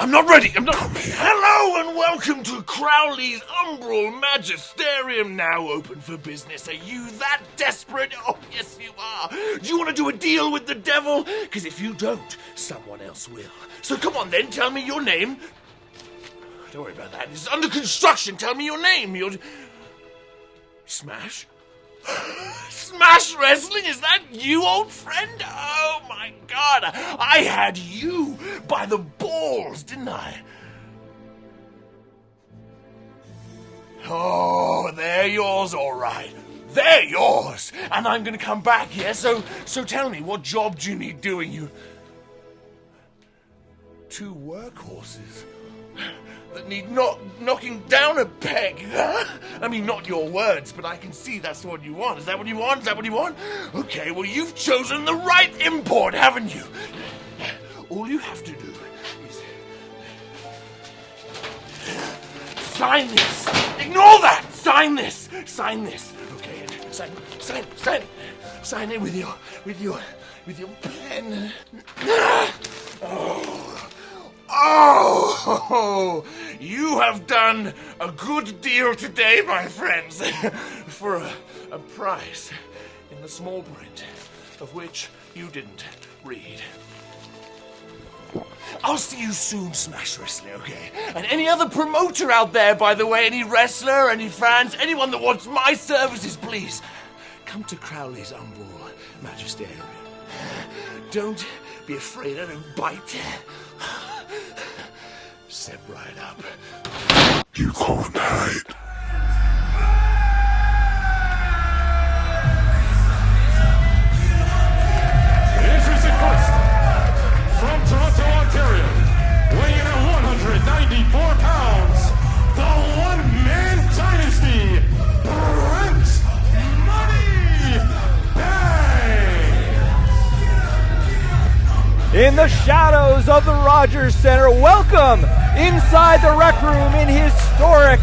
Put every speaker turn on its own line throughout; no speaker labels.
I'm not ready. Hello and welcome to Crowley's Umbral Magisterium, now open for business. Are you that desperate? Oh, yes you are. Do you want to do a deal with the devil? Because if you don't, someone else will. So come on then, tell me your name. Don't worry about that. It's under construction. Tell me your name. Smash? Smash Wrestling? Is that you, old friend? Oh my God. I had you by the balls, didn't I? Oh, they're yours, all right. They're yours. And I'm going to come back here. So tell me, what job do you need doing? You... 2 workhorses that need knocking down a peg. I mean, not your words, but I can see that's what you want. Is that what you want? Okay, well, you've chosen the right import, haven't you? All you have to do is sign this. Ignore that. Sign this. Okay, and sign it with your pen. Oh, you have done a good deal today, my friends, for a price in the small print, of which you didn't read. I'll see you soon, Smash Wrestling, okay? And any other promoter out there, by the way, any wrestler, any fans, anyone that wants my services, please, come to Crowley's Umbral Magisterium. Don't be afraid, I don't bite. Step right up. You can't hide.
Introducing first, from Toronto, Ontario, weighing in at 194 pounds, the one-man dynasty, Brent Money Banks.
In the shadows of the Rogers Center, welcome inside the rec room in historic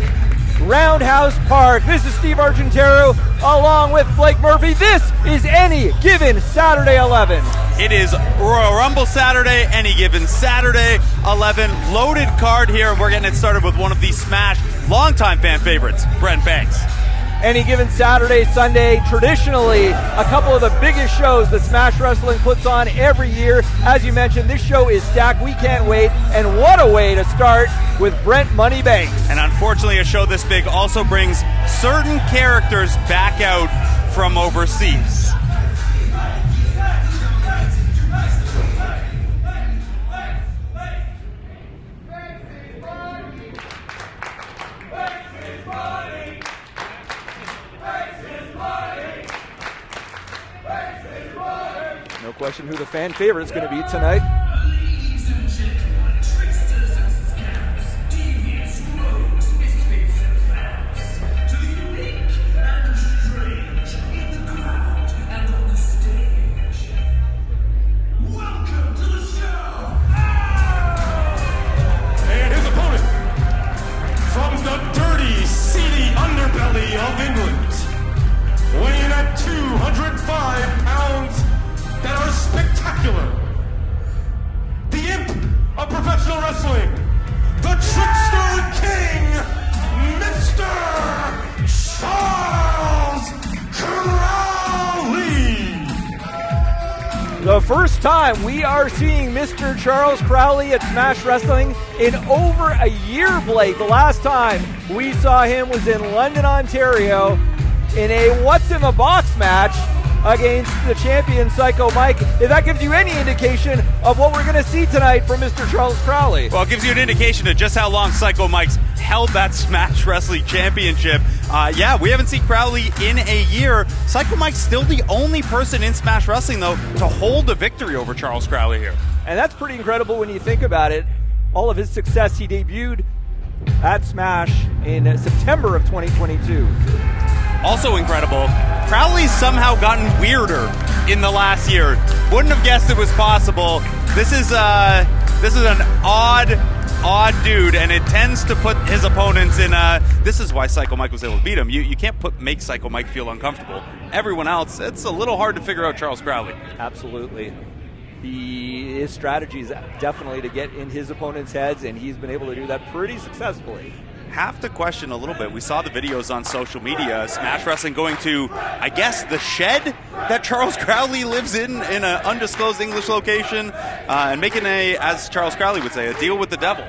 Roundhouse Park. This is Steve Argentero along with Blake Murphy. This is Any Given Saturday 11.
It is Royal Rumble Saturday, Any Given Saturday 11. Loaded card here, and we're getting it started with one of the Smash longtime fan favorites, Brent Banks.
Any Given Saturday, Sunday, traditionally a couple of the biggest shows that Smash Wrestling puts on every year. As you mentioned, this show is stacked. We can't wait. And what a way to start with Brent Money Banks.
And unfortunately, a show this big also brings certain characters back out from overseas.
No question who the fan favorite is going to be tonight.
Ladies and gentlemen, tricksters and scams, devious rogues, misfits and fans, to the unique and strange in the crowd and on the stage. Welcome to the show!
And his opponent, from the dirty, seedy underbelly of England, weighing at 205 pounds, that are spectacular. The imp of professional wrestling, the trickster king, Mr. Charles Crowley.
The first time we are seeing Mr. Charles Crowley at Smash Wrestling in over a year, Blake. The last time we saw him was in London, Ontario, in a What's in the Box match against the champion Psycho Mike. If that gives you any indication of what we're going to see tonight from Mr. Charles Crowley.
Well, it gives you an indication of just how long Psycho Mike's held that Smash Wrestling Championship. We haven't seen Crowley in a year. Psycho Mike's still the only person in Smash Wrestling, though, to hold a victory over Charles Crowley here.
And that's pretty incredible when you think about it. All of his success, he debuted at Smash in September of 2022.
Also incredible, Crowley's somehow gotten weirder in the last year. Wouldn't have guessed it was possible. This is an odd dude, and it tends to put his opponents in this is why Psycho Mike was able to beat him. You can't make Psycho Mike feel uncomfortable. Everyone else, it's a little hard to figure out Charles Crowley.
Absolutely. his strategy is definitely to get in his opponent's heads, and he's been able to do that pretty successfully.
Have to question a little bit. We saw the videos on social media. Smash Wrestling going to, I guess, the shed that Charles Crowley lives in an undisclosed English location, and making a, as Charles Crowley would say, a deal with the devil.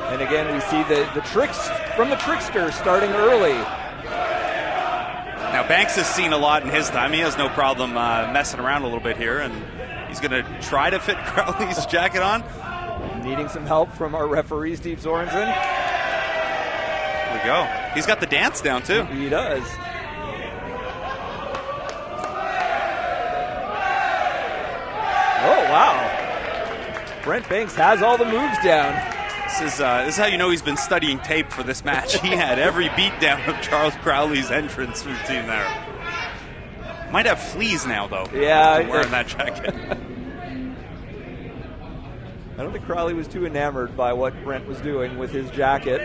And again, we see the tricks from the trickster starting early.
Now, Banks has seen a lot in his time. He has no problem messing around a little bit here, and he's going to try to fit Crowley's jacket on.
Needing some help from our referee, Steve Sorensen.
There we go. He's got the dance down, too.
He does. Oh, wow. Brent Banks has all the moves down.
This is how you know he's been studying tape for this match. He had every beatdown of Charles Crowley's entrance routine there. Might have fleas now, though.
Yeah.
Wearing that jacket.
I don't think Crowley was too enamored by what Brent was doing with his jacket.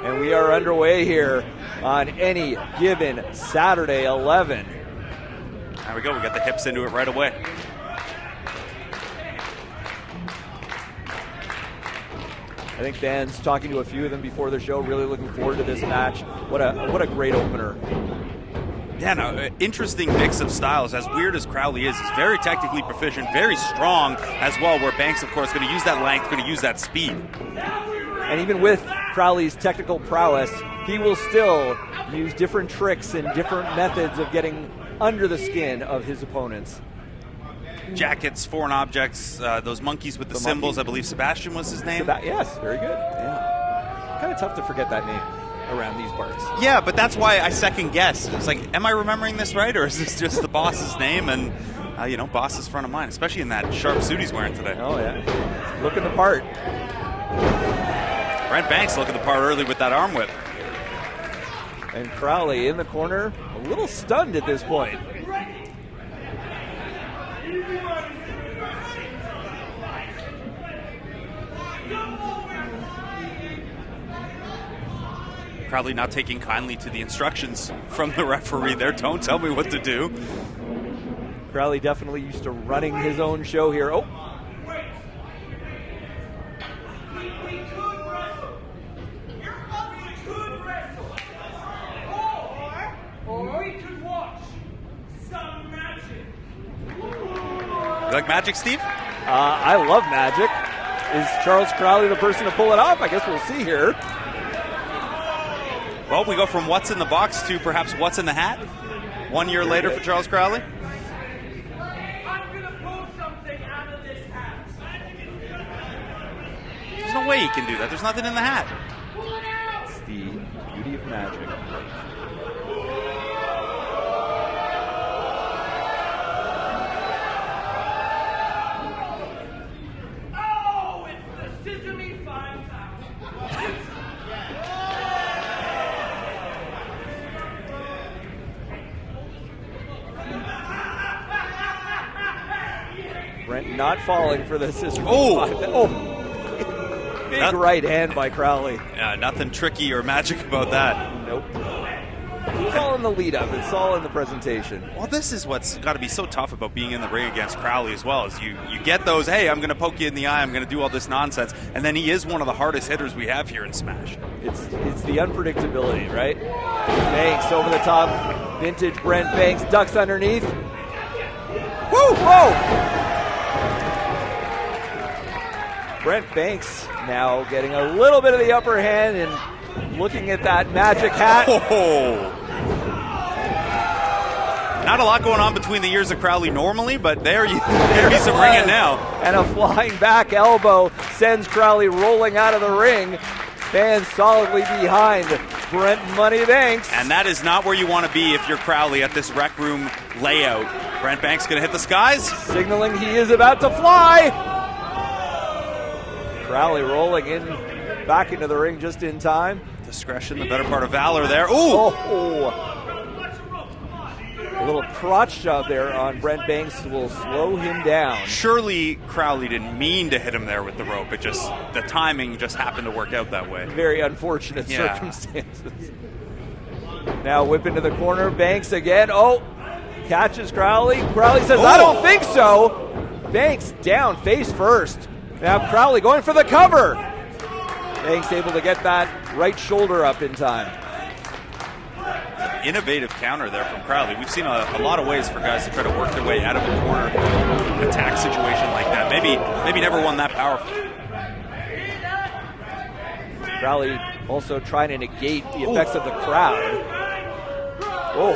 And we are underway here on Any Given Saturday 11.
There we go. We got the hips into it right away.
I think fans, talking to a few of them before the show, really looking forward to this match. What a great opener.
Yeah, no, interesting mix of styles. As weird as Crowley is, he's very technically proficient, very strong as well, where Banks, of course, going to use that length, going to use that speed.
And even with Crowley's technical prowess, he will still use different tricks and different methods of getting under the skin of his opponents.
Jackets, foreign objects, those monkeys with the symbols.
Monkey.
I believe Sebastian was his name.
Yes, very good. Yeah. Kind of tough to forget that name around these parts.
Yeah, but that's why I second guess. It's like, am I remembering this right, or is this just the boss's name? And, boss is front of mind, especially in that sharp suit he's wearing today.
Oh, yeah. Looking the part.
Brent Banks looking the part early with that arm whip.
And Crowley in the corner, a little stunned at this point.
Probably not taking kindly to the instructions from the referee there. Don't tell me what to do.
Crowley definitely used to running his own show here. Oh.
Or we could watch some magic.
You like magic, Steve?
I love magic. Is Charles Crowley the person to pull it off? I guess we'll see here.
Well, we go from what's in the box to perhaps what's in the hat. 1 year later for Charles Crowley.
I'm gonna pull something out of this hat.
There's no way he can do that. There's nothing in the hat.
It's the beauty of magic.
Oh, it's the Sesame 5000.
Brent not falling for the Sesame.
Oh.
Big right hand by Crowley.
Yeah, nothing tricky or magic about that.
Nope. It's all in the lead up. It's all in the presentation.
Well, this is what's got to be so tough about being in the ring against Crowley as well, is you get those, hey, I'm going to poke you in the eye, I'm going to do all this nonsense, and then he is one of the hardest hitters we have here in Smash.
It's the unpredictability, right? Banks over the top. Vintage Brent Banks ducks underneath. Woo! Whoa! Brent Banks now getting a little bit of the upper hand and looking at that magic hat.
Oh. Not a lot going on between the ears of Crowley normally, but there you be some ringing now.
And a flying back elbow sends Crowley rolling out of the ring. Fans solidly behind Brent Money Banks.
And that is not where you want to be if you're Crowley at this rec room layout. Brent Banks going to hit the skies.
Signaling he is about to fly. Crowley rolling in back into the ring just in time.
Discretion, the better part of valor there. Ooh!
Oh. A little crotch shove there on Brent Banks will slow him down.
Surely Crowley didn't mean to hit him there with the rope. It just, the timing just happened to work out that way.
Very unfortunate circumstances. Now whip into the corner. Banks again. Oh, catches Crowley. Crowley says, I don't think so. Banks down face first. Now Crowley going for the cover. Banks able to get that right shoulder up in time.
Innovative counter there from Crowley. We've seen a lot of ways for guys to try to work their way out of a corner attack situation like that. Maybe never one that powerful.
Crowley also trying to negate the effects of the crowd. Oh.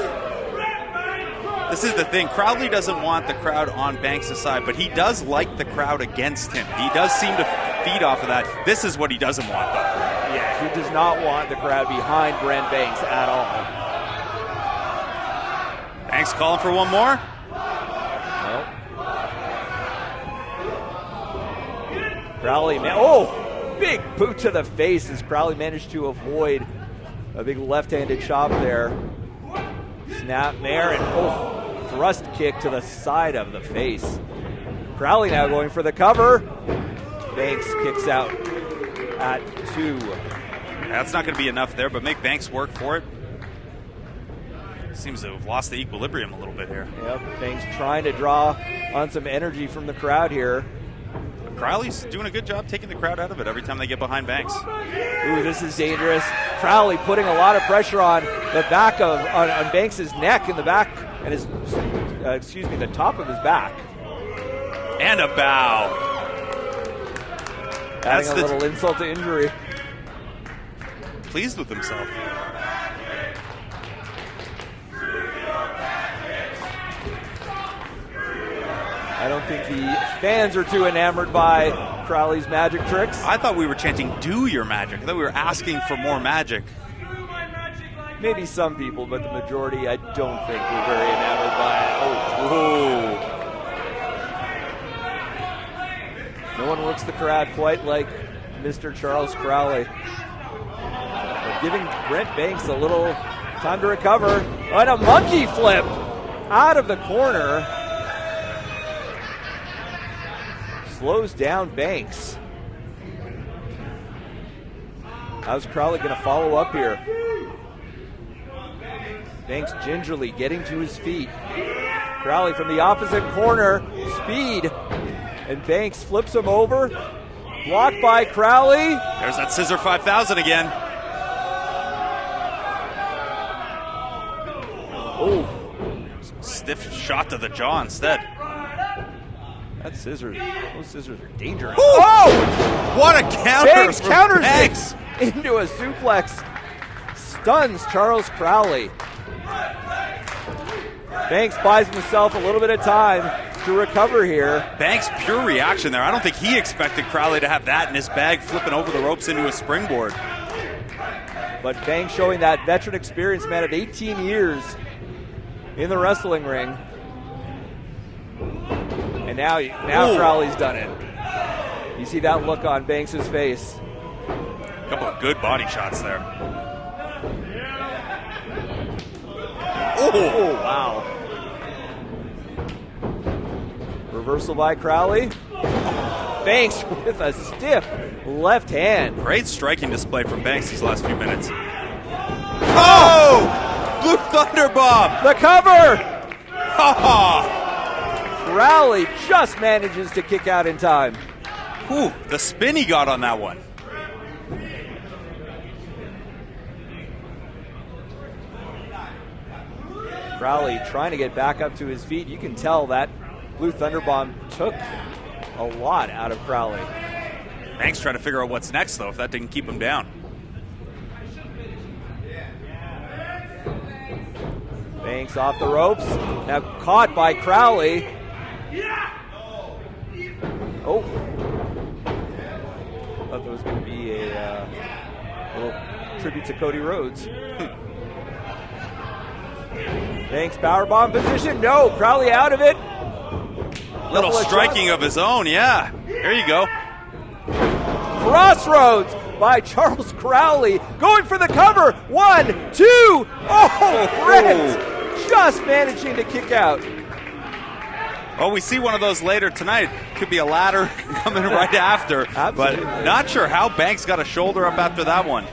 This is the thing. Crowley doesn't want the crowd on Banks' side, but he does like the crowd against him. He does seem to feed off of that. This is what he doesn't want, though.
Yeah, he does not want the crowd behind Brent Banks at all.
Banks calling for one more.
No. Crowley, big boot to the face as Crowley managed to avoid a big left-handed chop there. Snap there, and thrust kick to the side of the face. Crowley now going for the cover. Banks kicks out at 2.
That's not going to be enough there, but make Banks work for it. Seems to have lost the equilibrium a little bit here.
Yep, Banks trying to draw on some energy from the crowd here.
Crowley's doing a good job taking the crowd out of it every time they get behind Banks.
Ooh, this is dangerous. Crowley putting a lot of pressure on the back of on Banks' neck in the back and his the top of his back.
And a bow.
Adding a little insult to injury.
Pleased with himself.
I don't think the fans are too enamored by Crowley's magic tricks.
I thought we were chanting, do your magic. I thought we were asking for more magic.
Maybe some people, but the majority, I don't think we're very enamored by it. No one works the crowd quite like Mr. Charles Crowley. But giving Brent Banks a little time to recover. And a monkey flip out of the corner. Slows down Banks. How's Crowley going to follow up here? Banks gingerly getting to his feet. Crowley from the opposite corner. Speed. And Banks flips him over. Blocked by Crowley.
There's that Scissor 5000 again.
Oh.
Stiff shot to the jaw instead.
That's scissors. Those scissors are dangerous.
Oh! What a counter!
Banks counters
Banks
into a suplex. Stuns Charles Crowley. Banks buys himself a little bit of time to recover here.
Banks' pure reaction there. I don't think he expected Crowley to have that in his bag, flipping over the ropes into a springboard.
But Banks showing that veteran experience, man, of 18 years in the wrestling ring. And now Crowley's done it. You see that look on Banks' face.
A couple of good body shots there.
Oh, wow. Reversal by Crowley. Banks with a stiff left hand.
Great striking display from Banks these last few minutes. Oh! Blue Thunder Bomb!
The cover!
Ha
Crowley just manages to kick out in time.
Ooh, the spin he got on that one.
Crowley trying to get back up to his feet. You can tell that Blue Thunder Bomb took a lot out of Crowley.
Banks trying to figure out what's next, though, if that didn't keep him down.
Banks off the ropes. Now caught by Crowley. Oh. Thought there was going to be a little tribute to Cody Rhodes. Banks powerbomb position. No, Crowley out of it.
Little striking of his own, yeah. There you go.
Crossroads by Charles Crowley. Going for the cover. 1, 2. Oh, Brent just managing to kick out.
Oh, we see one of those later tonight. Could be a ladder coming right after.
Absolutely.
But not sure how Banks got a shoulder up after that one.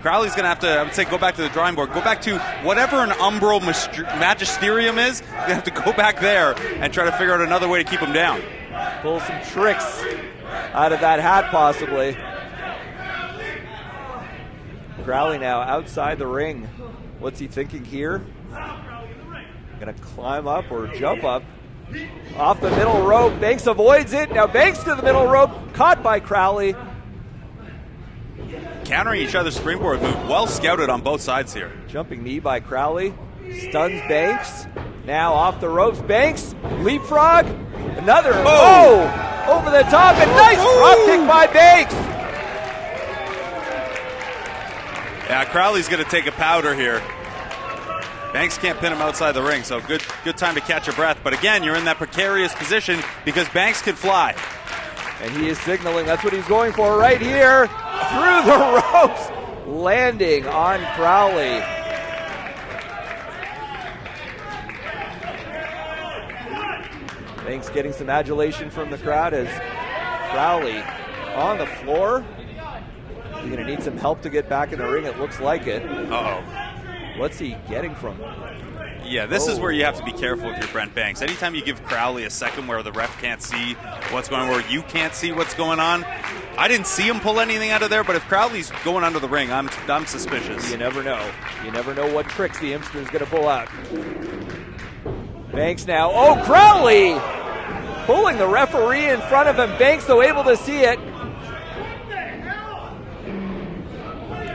Crowley's going to have to, I would say, go back to the drawing board. Go back to whatever an umbral magisterium is. You have to go back there and try to figure out another way to keep him down.
Pull some tricks out of that hat, possibly. Crowley now outside the ring. What's he thinking here? Going to climb up or jump up. Off the middle rope. Banks avoids it. Now Banks to the middle rope. Caught by Crowley.
Countering each other's springboard move. Well scouted on both sides here.
Jumping knee by Crowley. Stuns Banks. Now off the ropes. Banks. Leapfrog. Another. Oh! Over the top. And nice drop kick by Banks.
Yeah, Crowley's going to take a powder here. Banks can't pin him outside the ring, so good time to catch your breath. But again, you're in that precarious position because Banks could fly.
And he is signaling that's what he's going for right here. Through the ropes. Landing on Crowley. Banks getting some adulation from the crowd as Crowley on the floor. He's going to need some help to get back in the ring. It looks like it.
Uh-oh.
What's he getting from?
Yeah, this is where you have to be careful if you're Brent Banks. Anytime you give Crowley a second where the ref can't see what's going on, where you can't see what's going on, I didn't see him pull anything out of there, but if Crowley's going under the ring, I'm suspicious.
You never know. You never know what tricks the Imster is going to pull out. Banks now. Oh, Crowley! Pulling the referee in front of him. Banks, though, able to see it.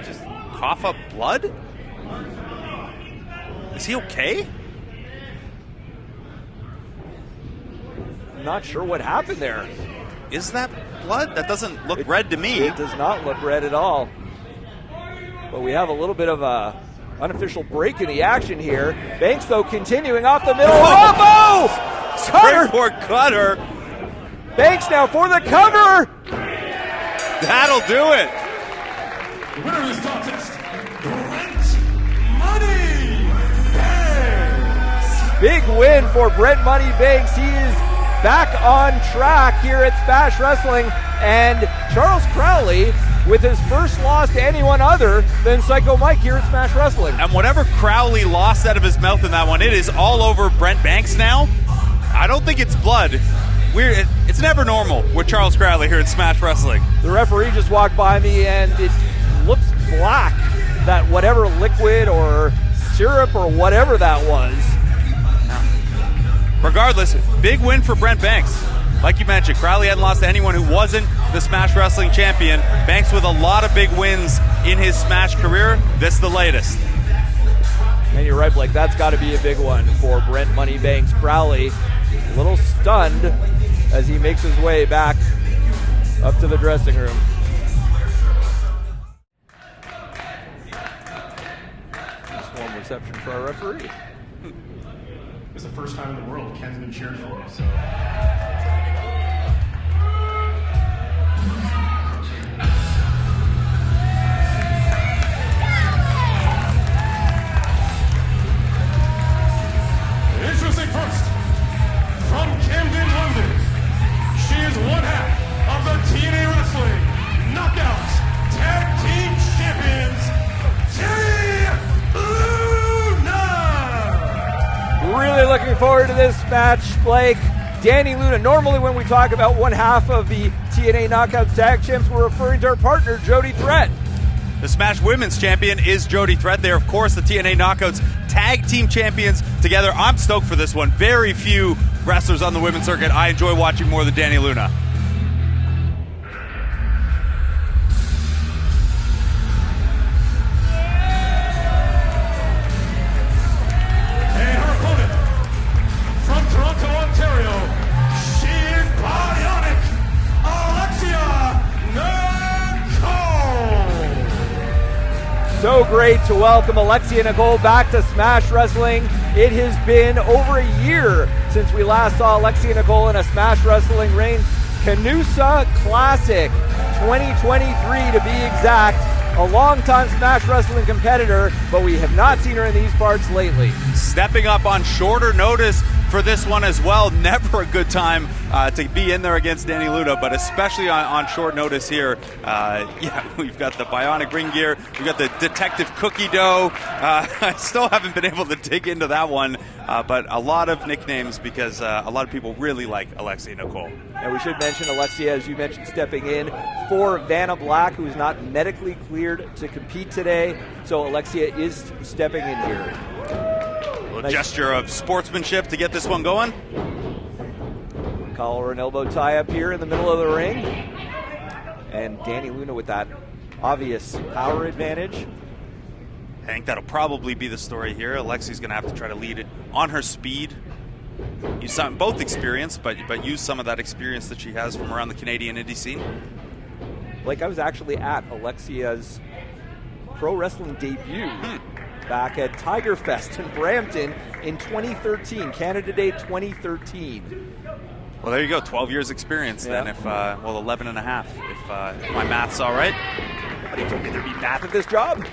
Just cough up blood? Is he okay?
I'm not sure what happened there.
Is that blood? That doesn't look red to me.
It does not look red at all. But we have a little bit of a unofficial break in the action here. Banks, though, continuing off the middle. Oh!
Springboard cutter.
Banks now for the cover.
That'll do it.
Winner of this contest, Brent Money Banks.
Big win for Brent Money Banks. He is back on track here at Smash Wrestling. And Charles Crowley with his first loss to anyone other than Psycho Mike here at Smash Wrestling.
And whatever Crowley lost out of his mouth in that one, it is all over Brent Banks now. I don't think it's blood. It's never normal with Charles Crowley here at Smash Wrestling.
The referee just walked by me and it looks black. That whatever liquid or syrup or whatever that was.
Regardless, big win for Brent Banks. Like you mentioned, Crowley hadn't lost to anyone who wasn't the Smash Wrestling champion. Banks with a lot of big wins in his Smash career. This the latest.
And you're right, Blake. That's got to be a big one for Brent Money Banks. Crowley a little stunned as he makes his way back up to the dressing room. Nice warm reception for our referee.
It's the first time in the world Ken's been cheered for, so. Introducing first, from Camden, London, she is one half of the TNA Wrestling Knockouts Tag Team Champions, Danny Luna!
Really looking forward to this match, Blake. Danny Luna. Normally when we talk about one half of the TNA Knockouts Tag Champs, we're referring to our partner, Jody Threat.
The Smash Women's Champion is Jody Threat. They're, of course, the TNA Knockouts Tag Team Champions together. I'm stoked for this one. Very few wrestlers on the women's circuit I enjoy watching more than Danny Luna.
And her opponent, from Toronto, Ontario, she is bionic, Alexia Nicole!
So great to welcome Alexia Nicole back to Smash Wrestling. It has been over a year since we last saw Alexia Nicole in a Smash Wrestling ring. Canusa Classic 2023 to be exact. a long-time Smash Wrestling competitor, but we have not seen her in these parts lately.
Stepping up on shorter notice for this one as well. Never a good time to be in there against Danny Luna, but especially on short notice here. We've got the bionic ring gear. We've got the detective cookie dough. I still haven't been able to dig into that one, but a lot of nicknames because a lot of people really like Alexia Nicole.
And we should mention Alexia, as you mentioned, stepping in for Vanna Black, who is not medically cleared to compete today. So Alexia is stepping in here.
A gesture of sportsmanship to get this one going.
Collar and elbow tie up here in the middle of the ring. And Danny Luna with that obvious power advantage.
I think that'll probably be the story here. Alexia's going to have to try to lead it on her speed. Use some, both experience, but use some of that experience that she has from around the Canadian indie scene.
Like, I was actually at Alexia's pro wrestling debut back at Tiger Fest in Brampton in 2013, Canada Day 2013.
Well, there you go, 12 years experience then, 11 and a half, if my math's all right.
Nobody told me there'd be math at this job.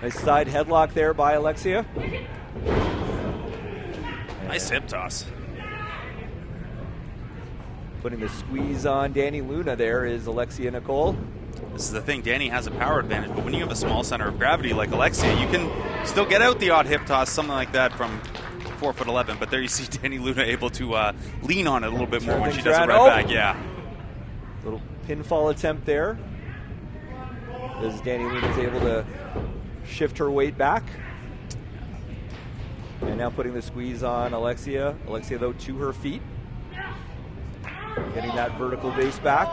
Nice side headlock there by Alexia.
Nice hip toss.
Putting the squeeze on Danny Luna there is Alexia Nicole.
This is the thing, Danny has a power advantage, but when you have a small center of gravity like Alexia, you can still get out the odd hip toss, something like that from 4'11", but there you see Danny Luna able to lean on it a little bit more when she does it right back, yeah.
Little pinfall attempt there, as Danny Luna is able to shift her weight back. And now putting the squeeze on Alexia. Alexia, though, to her feet. Getting that vertical base back.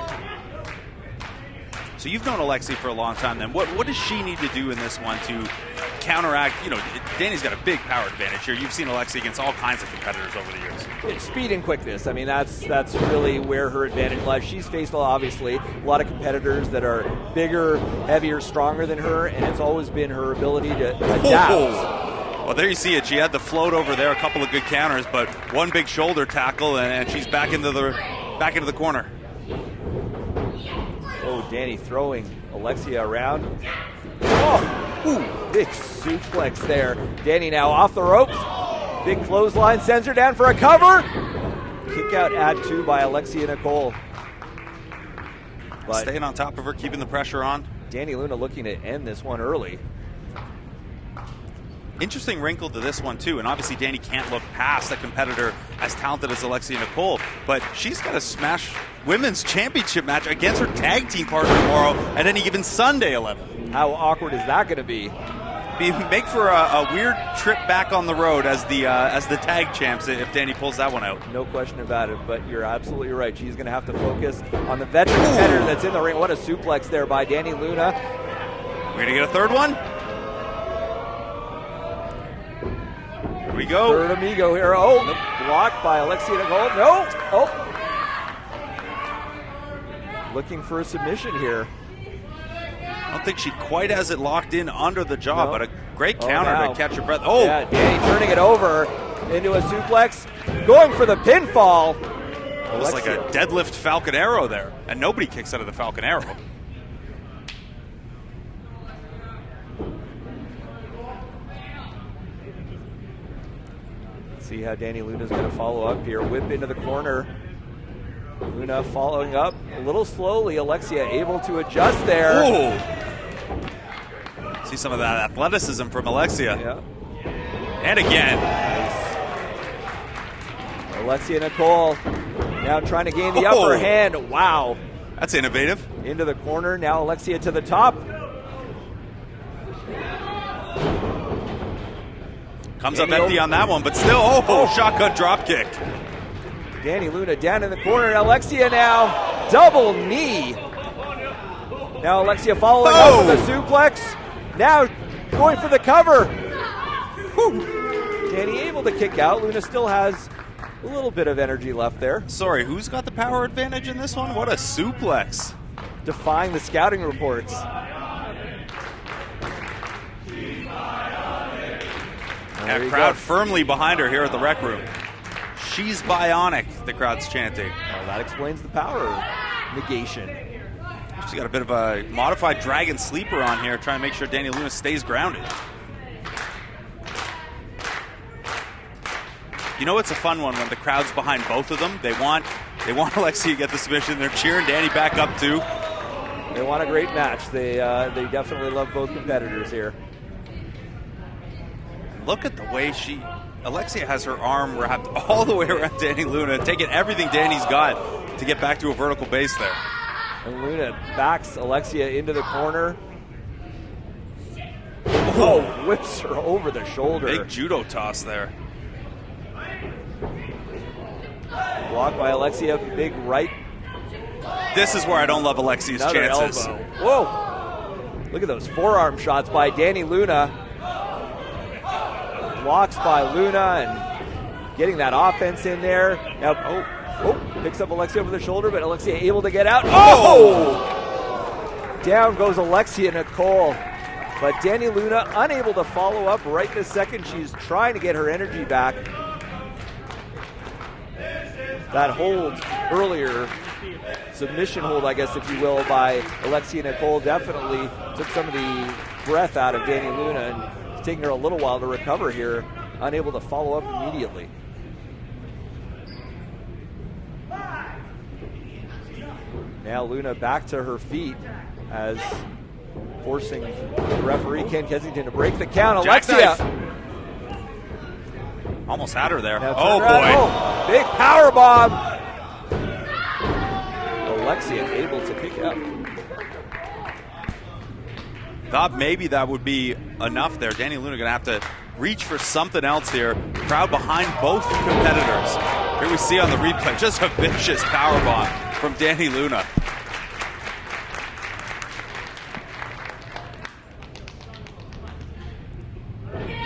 So you've known Alexia for a long time then. What does she need to do in this one to counteract? You know, Danny's got a big power advantage here. You've seen Alexia against all kinds of competitors over the years.
It's speed and quickness. I mean, that's really where her advantage lies. She's faced, obviously, a lot of competitors that are bigger, heavier, stronger than her, and it's always been her ability to adapt.
Well, there you see it. She had the float over there, a couple of good counters, but one big shoulder tackle, and she's back into the corner.
Oh, Danny throwing Alexia around. Oh, ooh, big suplex there. Danny now off the ropes. Big clothesline, sends her down for a cover. Kick out, add two by Alexia Nicole. But
staying on top of her, keeping the pressure on.
Danny Luna looking to end this one early.
Interesting wrinkle to this one, too, and obviously Danny can't look past a competitor as talented as Alexia Nicole, but she's got a Smash Women's Championship match against her tag team partner tomorrow at any given Sunday, 11.
How awkward is that going to be?
Make for a weird trip back on the road as the tag champs if Danny pulls that one out.
No question about it, but you're absolutely right. She's going to have to focus on the veteran competitor that's in the ring. What a suplex there by Danny Luna.
We're going to get a third one. Here we go.
Third amigo here. Oh, blocked by Alexia Nicole. No. Oh. Looking for a submission here.
I don't think she quite has it locked in under the jaw,
No.
but a great counter to catch her breath. Oh,
yeah, Danny turning it over into a suplex. Going for the pinfall.
it was like a deadlift Falcon Arrow there, and nobody kicks out of the Falcon Arrow.
See how Danny Luna's going to follow up here. Whip into the corner. Luna following up a little slowly. Alexia able to adjust there.
Ooh. See some of that athleticism from Alexia.
Yeah.
And again.
Nice. Alexia Nicole now trying to gain the upper hand. Wow.
That's innovative.
Into the corner. Now Alexia to the top.
Comes up empty on that one, but still, shotgun drop kick.
Danny Luna down in the corner. And Alexia now double knee. Now Alexia following up with a suplex. Now going for the cover. Whew. Danny able to kick out. Luna still has a little bit of energy left there.
Sorry, who's got the power advantage in this one? What a suplex.
Defying the scouting reports.
Yeah, crowd firmly behind her here at the Rec Room. She's bionic, the crowd's chanting.
Well, that explains the power negation.
She's got a bit of a modified dragon sleeper on here, trying to make sure Dani Luna stays grounded. You know it's a fun one when the crowd's behind both of them. They want Alexia to get the submission. They're cheering Dani back up too.
They want a great match. They definitely love both competitors here.
Look at the way Alexia has her arm wrapped all the way around Dani Luna, taking everything Dani's got to get back to a vertical base there.
And Luna backs Alexia into the corner. Oh, whips her over the shoulder.
Big judo toss there.
Blocked by Alexia, big right.
This is where I don't love Alexia's
Another
chances.
Elbow. Whoa! Look at those forearm shots by Dani Luna. Blocks by Luna and getting that offense in there. Now, picks up Alexia over the shoulder, but Alexia able to get out. Oh! Down goes Alexia Nicole. But Dani Luna unable to follow up right this second. She's trying to get her energy back. That hold earlier, submission hold, I guess, if you will, by Alexia Nicole definitely took some of the breath out of Dani Luna, and it's taking her a little while to recover here, unable to follow up immediately. Now Luna back to her feet as forcing the referee Ken Kensington to break the count. Alexia!
Almost had her there.
Oh, boy. Oh, big power bomb. Alexia able to pick it up.
Thought maybe that would be enough there. Dani Luna going to have to reach for something else here. Crowd behind both competitors. Here we see on the replay just a vicious power bomb from Dani Luna.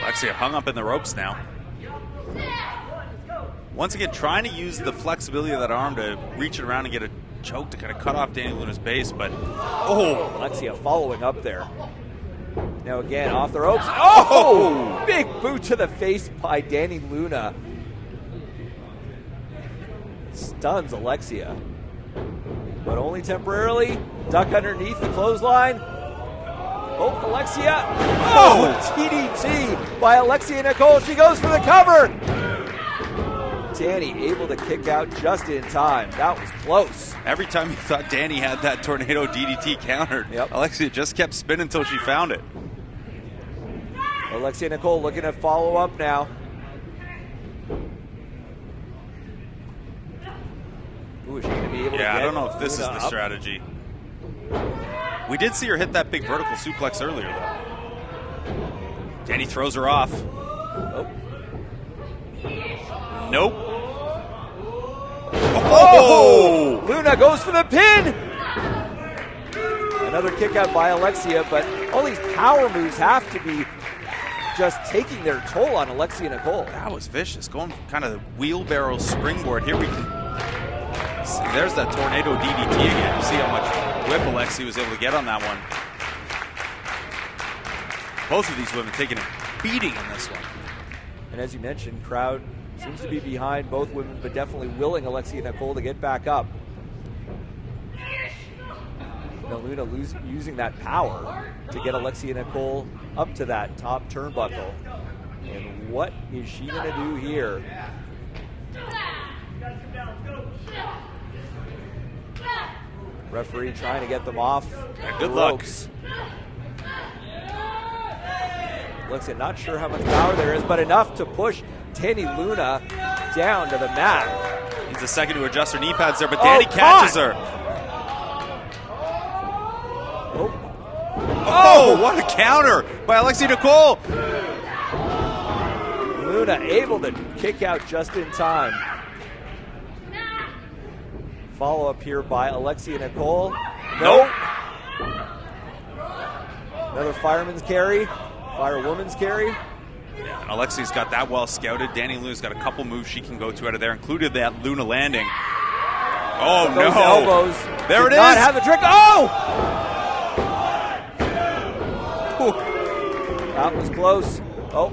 Alexia hung up in the ropes now. Once again, trying to use the flexibility of that arm to reach it around and get a choke to kind of cut off Dani Luna's base, but
Alexia following up there. Now again, off the ropes. Oh! Big boot to the face by Dani Luna. Stuns Alexia. But only temporarily. Duck underneath the clothesline. Oh, Alexia. Oh, TDT by Alexia Nicole. She goes for the cover. Dani able to kick out just in time. That was close.
Every time you thought Dani had that tornado DDT countered, Alexia just kept spinning until she found it.
Alexia Nicole looking to follow up now. Ooh, is she going to be able to get
I don't know if this is
Luna
the
up?
strategy. We did see her hit that big vertical suplex earlier, though. Dani throws her off. Nope.
Oh! Luna goes for the pin! Another kick out by Alexia, but all these power moves have to be just taking their toll on Alexia Nicole.
That was vicious. Going kind of the wheelbarrow springboard. Here we can see. There's that tornado DDT again. You see how much whip Alexia was able to get on that one. Both of these women taking a beating in this one.
And as you mentioned, crowd seems to be behind both women, but definitely willing Alexia Nicole to get back up. Now Luna using that power to get Alexia Nicole up to that top turnbuckle. And what is she going to do here? Referee trying to get them off.
Good
the
luck.
ropes. Alexia not sure how much power there is, but enough to push Dani Luna down to the mat.
Needs a second to adjust her knee pads there, but Dani catches her. Oh, what a counter by Alexia Nicole.
Luna able to kick out just in time. Follow up here by Alexia Nicole.
Nope.
Another fireman's carry. Firewoman's carry.
Yeah, and Alexia's got that well scouted. Dani Luna's got a couple moves she can go to out of there, included that Luna landing. Oh,
Those
no.
elbows.
There it
Did not
is.
have the trick. Oh! That was close. Oh.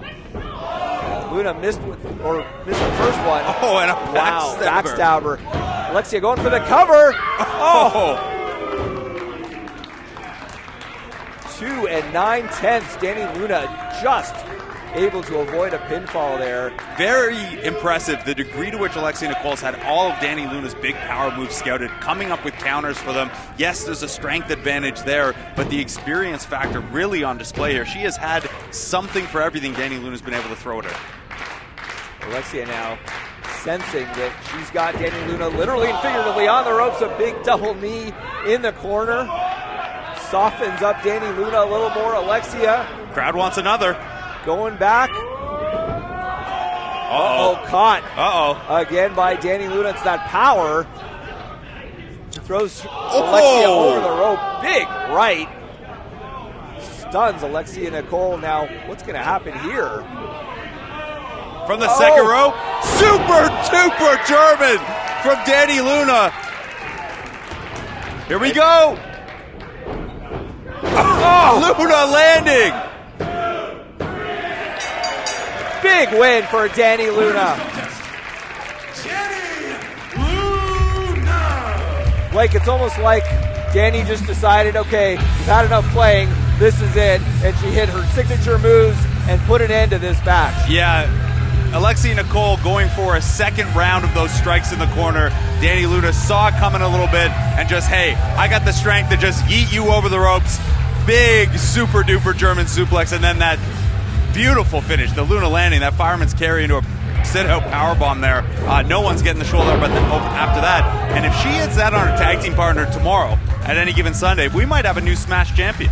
Luna missed the first one.
Oh, and a
wow,
backstabber.
backstabber. Alexia going for the cover. Oh! 2 9/10. Danny Luna just able to avoid a pinfall there.
Very impressive the degree to which Alexia Nicole's had all of Danny Luna's big power moves scouted, coming up with counters for them. Yes, there's a strength advantage there, but the experience factor really on display here. She has had something for everything Danny Luna's been able to throw at her.
Alexia now sensing that she's got Danny Luna literally and figuratively on the ropes. A big double knee in the corner. Softens up Danny Luna a little more. Alexia.
Crowd wants another.
Going back. Caught. Again by Danny Luna. It's that power. Throws Alexia over the rope. Big right. Stuns Alexia Nicole. Now, what's going to happen here?
From the second row. Super duper German from Danny Luna. Here we go. Luna landing.
Big win for Danny Luna.
Danny Luna!
Blake, it's almost like Danny just decided, okay, we've had enough playing, this is it, and she hit her signature moves and put an end to this match.
Yeah, Alexia Nicole going for a second round of those strikes in the corner. Danny Luna saw it coming a little bit and just, hey, I got the strength to just yeet you over the ropes. Big super duper German suplex, and then that beautiful finish, the Luna landing, that fireman's carry into a sit-out powerbomb there. No one's getting the shoulder up after that. And if she hits that on her tag team partner tomorrow at any given Sunday, we might have a new Smash champion.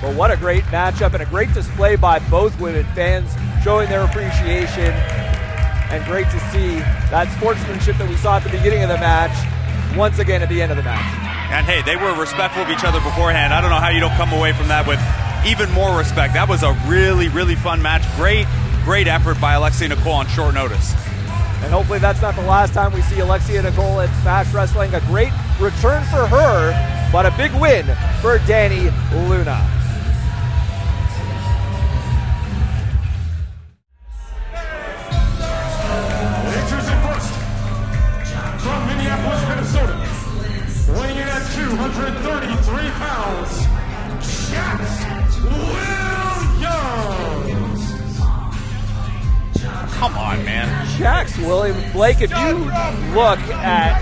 Well, what a great matchup and a great display by both women. Fans showing their appreciation, and great to see that sportsmanship that we saw at the beginning of the match once again at the end of the match.
And hey, they were respectful of each other beforehand. I don't know how you don't come away from that with even more respect. That was a really, really fun match. Great effort by Alexia Nicole on short notice.
And hopefully that's not the last time we see Alexia Nicole at Smash Wrestling. A great return for her, but a big win for Danny Luna.
Introducing first, from Minneapolis, Minnesota, weighing in at 233 pounds, Jax Williams.
Come on, man.
Jax Williams. Blake, if you look at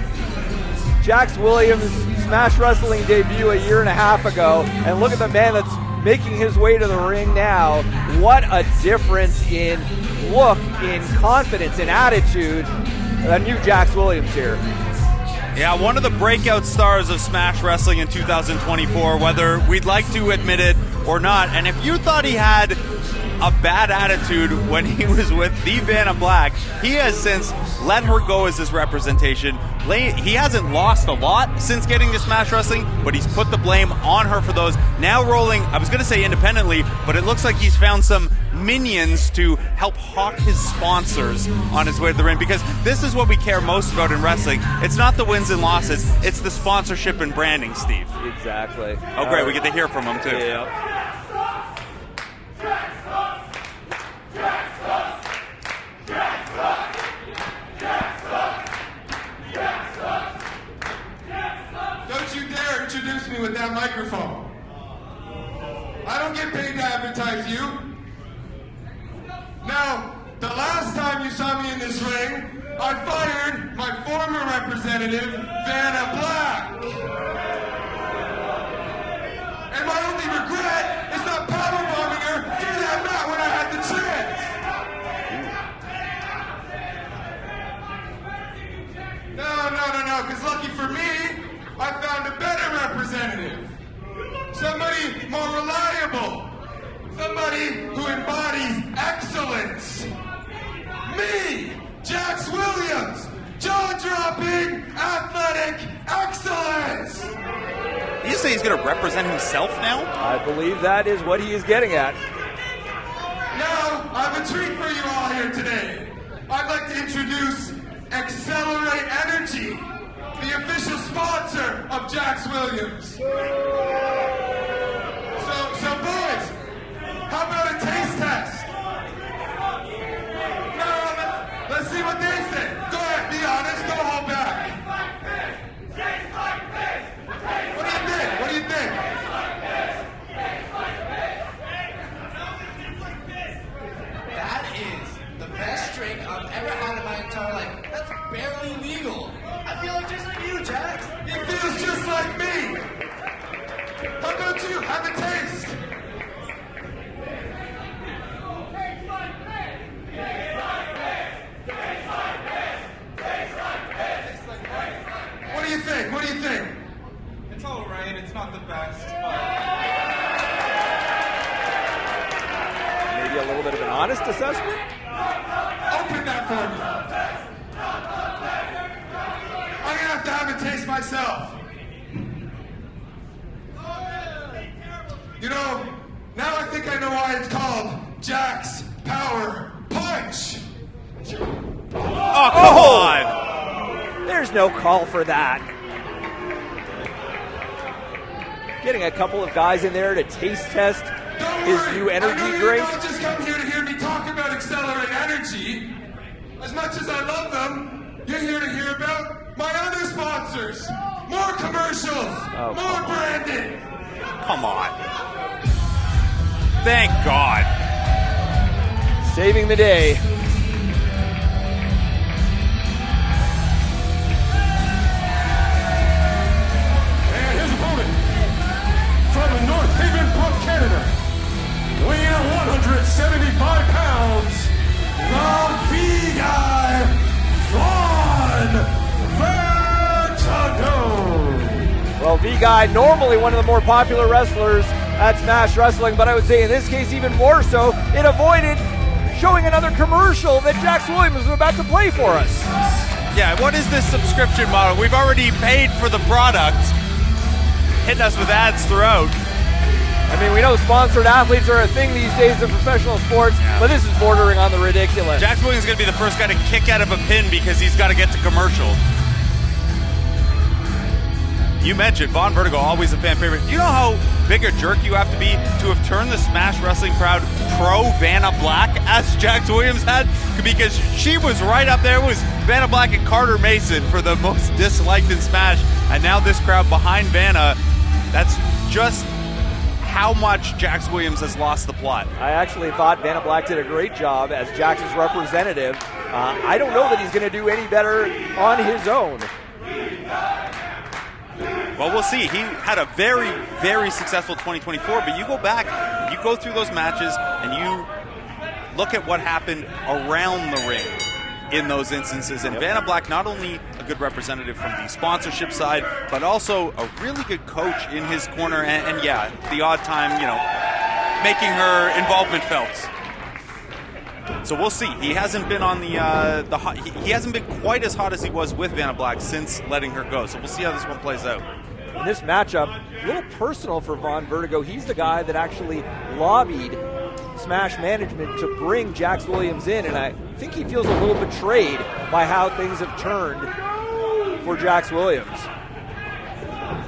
Jax Williams' Smash Wrestling debut a year and a half ago and look at the man that's making his way to the ring now, what a difference in look, in confidence, in attitude. A new Jax Williams here.
Yeah, one of the breakout stars of Smash Wrestling in 2024, whether we'd like to admit it or not. And if you thought he had a bad attitude when he was with the Vanna Black, he has since let her go as his representation. He hasn't lost a lot since getting to Smash Wrestling, but he's put the blame on her for those. Now rolling, I was going to say independently, but it looks like he's found some minions to help hawk his sponsors on his way to the ring, because this is what we care most about in wrestling. It's not the wins and losses, it's the sponsorship and branding, Steve.
Exactly.
Oh, great, we get to hear from him, too.
Yeah.
Don't you dare introduce me with that microphone. I don't get paid to advertise you. Now, the last time you saw me in this ring, I fired my former representative, Vanna Black. And my only regret is not powerbombing her through that mat when I had the chance. No, because lucky for me, I found a better representative. Somebody more reliable. Somebody who embodies excellence. Me, Jax Williams, jaw-dropping, athletic excellence.
Did you say he's going to represent himself now?
I believe that is what he is getting at.
Now, I have a treat for you all here today. I'd like to introduce Accelerate Energy, the official sponsor of Jax Williams. So boys, how about a taste test? No, let's see what they say. Go ahead, be honest, don't hold back. What do you think?
honest assessment?
Open that for me. I'm gonna have to have a taste myself. You know, now I think I know why it's called Jax Power Punch.
Oh, come on.
There's no call for that. Getting a couple of guys in there to taste test his new energy
I know
drink.
You're not just come here to hear me talk about Accelerate Energy. As much as I love them, you're here to hear about my other sponsors. More commercials, more branding.
Come on. Thank God.
Saving the day.
And his opponent from North Haven, Canada, weighing in 175 pounds, the V-Guy, Von Vertigo.
Well, V-Guy, normally one of the more popular wrestlers at Smash Wrestling, but I would say in this case even more so, it avoided showing another commercial that Jax Williams was about to play for us.
Yeah, what is this subscription model? We've already paid for the product. Hitting us with ads throughout.
I mean, we know sponsored athletes are a thing these days in professional sports, but this is bordering on the ridiculous.
Jax Williams is going to be the first guy to kick out of a pin because he's got to get to commercial. You mentioned Von Vertigo, always a fan favorite. Do you know how big a jerk you have to be to have turned the Smash Wrestling crowd pro Vanna Black, as Jax Williams had? Because she was right up there with Vanna Black and Carter Mason for the most disliked in Smash. And now this crowd behind Vanna, that's just how much Jax Williams has lost the plot.
I actually thought Vanna Black did a great job as Jax's representative. I don't know that he's going to do any better on his own.
Well, we'll see. He had a very, very successful 2024, but you go back, you go through those matches, and you look at what happened around the ring in those instances. And Vanna Black, not only a good representative from the sponsorship side, but also a really good coach in his corner, and yeah, the odd time, making her involvement felt. So we'll see. He hasn't been on he hasn't been quite as hot as he was with Vanna Black since letting her go. So we'll see how this one plays out.
In this matchup, a little personal for Von Vertigo. He's the guy that actually lobbied Smash management to bring Jax Williams in, and I think he feels a little betrayed by how things have turned for Jax Williams.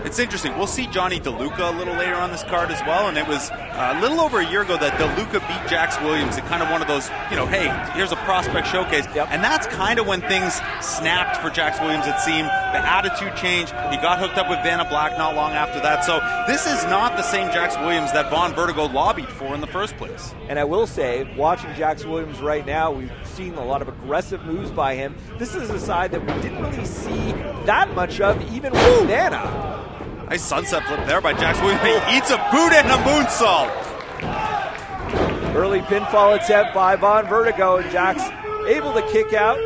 It's interesting. We'll see Johnny DeLuca a little later on this card as well, and it was a little over a year ago that DeLuca beat Jax Williams in kind of one of those, hey, here's a prospect showcase.
Yep.
And that's kind of when things snapped for Jax Williams, it seemed. The attitude changed. He got hooked up with Vanna Black not long after that. So this is not the same Jax Williams that Von Vertigo lobbied for in the first place.
And I will say, watching Jax Williams right now, we've seen a lot of aggressive moves by him. This is a side that we didn't really see that much of, even with Vanna.
Nice sunset flip there by Jax Williams. He eats a boot and a moonsault.
Early pinfall attempt by Von Vertigo, and Jax able to kick out.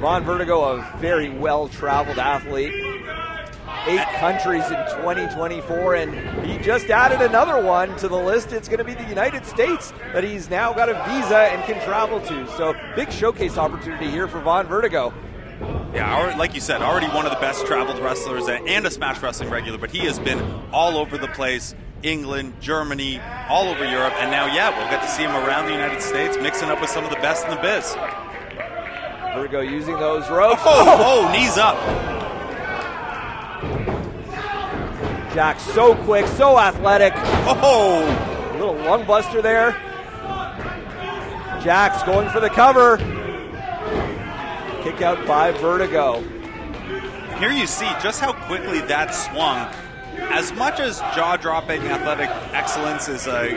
Von Vertigo, a very well-traveled athlete. 8 countries in 2024, and he just added another one to the list. It's going to be the United States that he's now got a visa and can travel to. So big showcase opportunity here for Von Vertigo.
Yeah, like you said, already one of the best traveled wrestlers and a Smash Wrestling regular, but he has been all over the place. England, Germany, all over Europe, and now, we'll get to see him around the United States, mixing up with some of the best in the biz.
Vertigo using those ropes.
Oh, knees up.
Jax so quick, so athletic.
Oh!
A little lung buster there. Jax going for the cover. Kick out by Vertigo.
Here you see just how quickly that swung. As much as jaw-dropping athletic excellence is a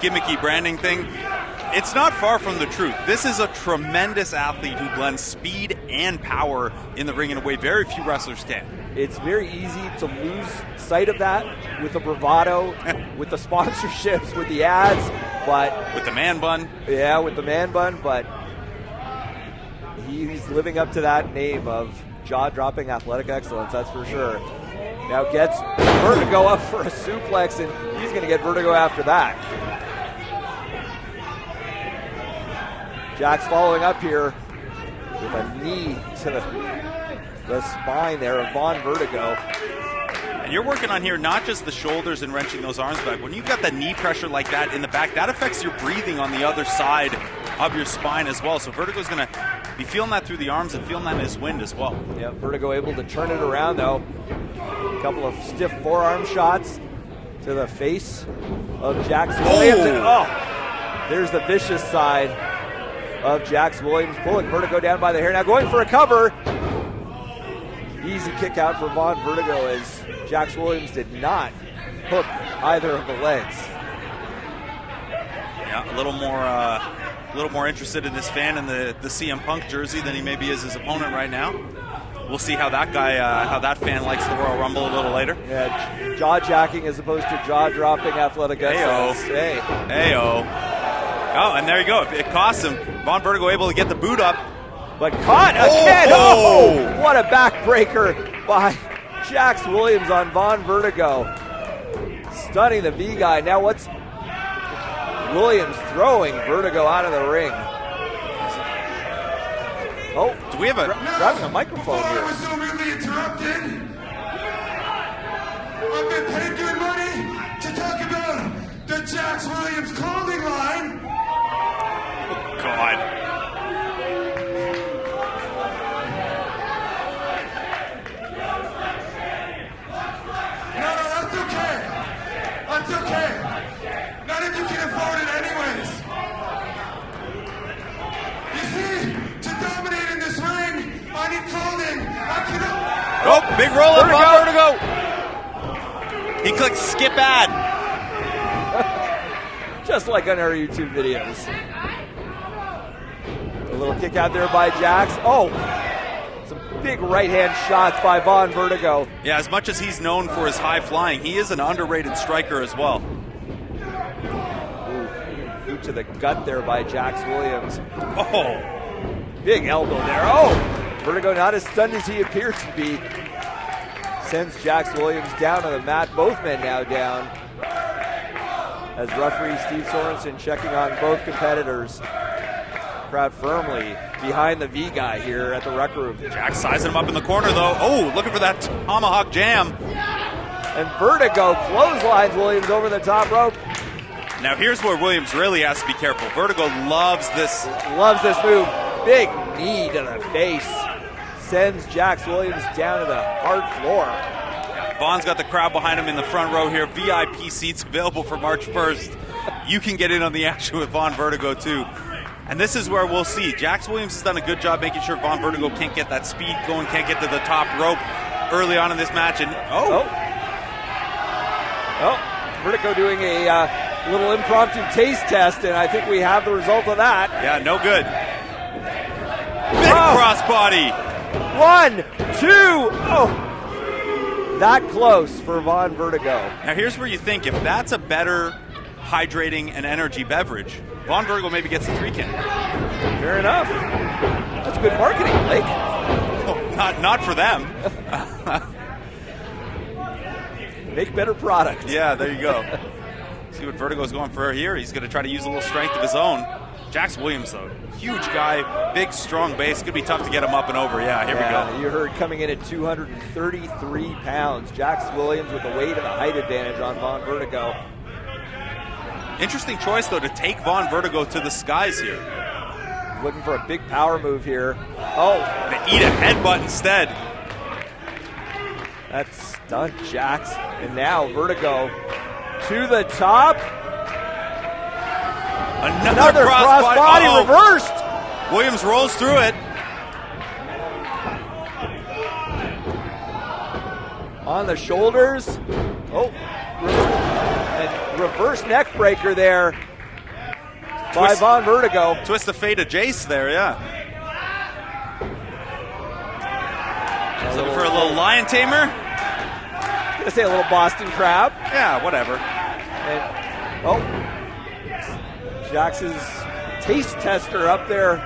gimmicky branding thing, it's not far from the truth. This is a tremendous athlete who blends speed and power in the ring in a way very few wrestlers can.
It's very easy to lose sight of that with the bravado, with the sponsorships, with the ads, but...
With the man bun.
Yeah, with the man bun, but he's living up to that name of jaw-dropping athletic excellence, that's for sure. Now gets Vertigo up for a suplex, and he's going to get Vertigo after that. Jax following up here with a knee to the spine there of Von Vertigo.
And you're working on here not just the shoulders and wrenching those arms back. When you've got that knee pressure like that in the back, that affects your breathing on the other side of your spine as well. So Vertigo's going to be feeling that through the arms and feeling that in his wind as well.
Yeah, Vertigo able to turn it around though. A couple of stiff forearm shots to the face of Jax Williams. And, there's the vicious side of Jax Williams, pulling Vertigo down by the hair. Now going for a cover. Easy kick out for Von Vertigo as Jax Williams did not hook either of the legs.
Yeah, a little more interested in this fan in the CM Punk jersey than he maybe is his opponent right now. We'll see how that guy, how that fan likes the Royal Rumble a little later.
Yeah, jaw jacking as opposed to jaw dropping athletic excellence. Hey.
Hey-oh. Oh, and there you go. It costs him. Von Vertigo able to get the boot up.
But caught again. Oh, what a backbreaker by Jax Williams on Von Vertigo. Stunning the V guy. Now what's Williams throwing Vertigo out of the ring? Oh,
do we have
grabbing a microphone
before
here?
I was so rudely interrupted, I've been paid good money to talk about the Jax Williams clothing line.
Oh, God.
No, that's okay. That's okay. None of you can afford it anyways. You see, to dominate in this ring, I need clothing.
Oh, big roll up on Vertigo. He clicked skip ad.
Just like on our YouTube videos. A little kick out there by Jax. Oh, some big right-hand shots by Von Vertigo.
Yeah, as much as he's known for his high flying, he is an underrated striker as well.
Boot to the gut there by Jax Williams.
Oh,
big elbow there. Oh, Vertigo not as stunned as he appears to be. Sends Jax Williams down to the mat. Both men now down. As referee Steve Sorensen checking on both competitors. Crowd firmly behind the V guy here at the Rec Room.
Jax sizing him up in the corner though. Oh, looking for that tomahawk jam.
And Vertigo clotheslines Williams over the top rope.
Now here's where Williams really has to be careful. Vertigo loves this.
Loves this move. Big knee to the face. Sends Jax Williams down to the hard floor.
Von's got the crowd behind him in the front row here. VIP seats available for March 1st. You can get in on the action with Von Vertigo too. And this is where we'll see. Jax Williams has done a good job making sure Von Vertigo can't get that speed going, can't get to the top rope early on in this match. And
Vertigo doing a little impromptu taste test, and I think we have the result of that.
Yeah, no good. Big crossbody.
1, 2, that close for Von Vertigo.
Now here's where you think, if that's a better hydrating and energy beverage, Von Vertigo maybe gets the 3-can.
Fair enough. That's good marketing, Blake.
Oh, not for them.
Make better products.
Yeah, there you go. See what Vertigo's going for here. He's going to try to use a little strength of his own. Jax Williams, though, huge guy, big, strong base. It's going to be tough to get him up and over. Yeah, here we go.
You heard coming in at 233 pounds. Jax Williams with the weight and the height advantage on Von Vertigo.
Interesting choice, though, to take Von Vertigo to the skies here.
Looking for a big power move here. Oh.
They eat a headbutt instead.
That stunned Jax. And now Vertigo to the top.
Another
crossbody reversed.
Williams rolls through it.
On the shoulders. Oh. And reverse neck breaker there by Von Vertigo.
Twist of fate of Jace there, yeah. Looking for a little lion tamer.
I'm going to say a little Boston Crab.
Yeah, whatever.
And, Jax's taste tester up there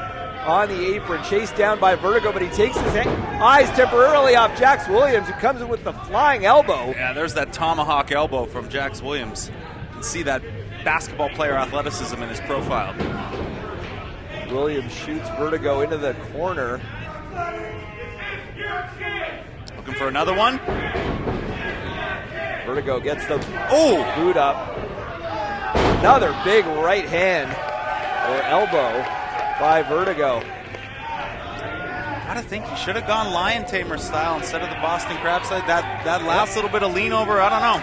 on the apron, chased down by Vertigo, but he takes his eyes temporarily off Jax Williams, who comes in with the flying elbow.
Yeah, there's that tomahawk elbow from Jax Williams. You can see that basketball player athleticism in his profile.
Williams shoots Vertigo into the corner.
Looking for another one.
Vertigo gets the boot up. Another big right hand or elbow by Vertigo.
Gotta think he should have gone Lion Tamer style instead of the Boston Crab side. That last little bit of lean over, I don't know.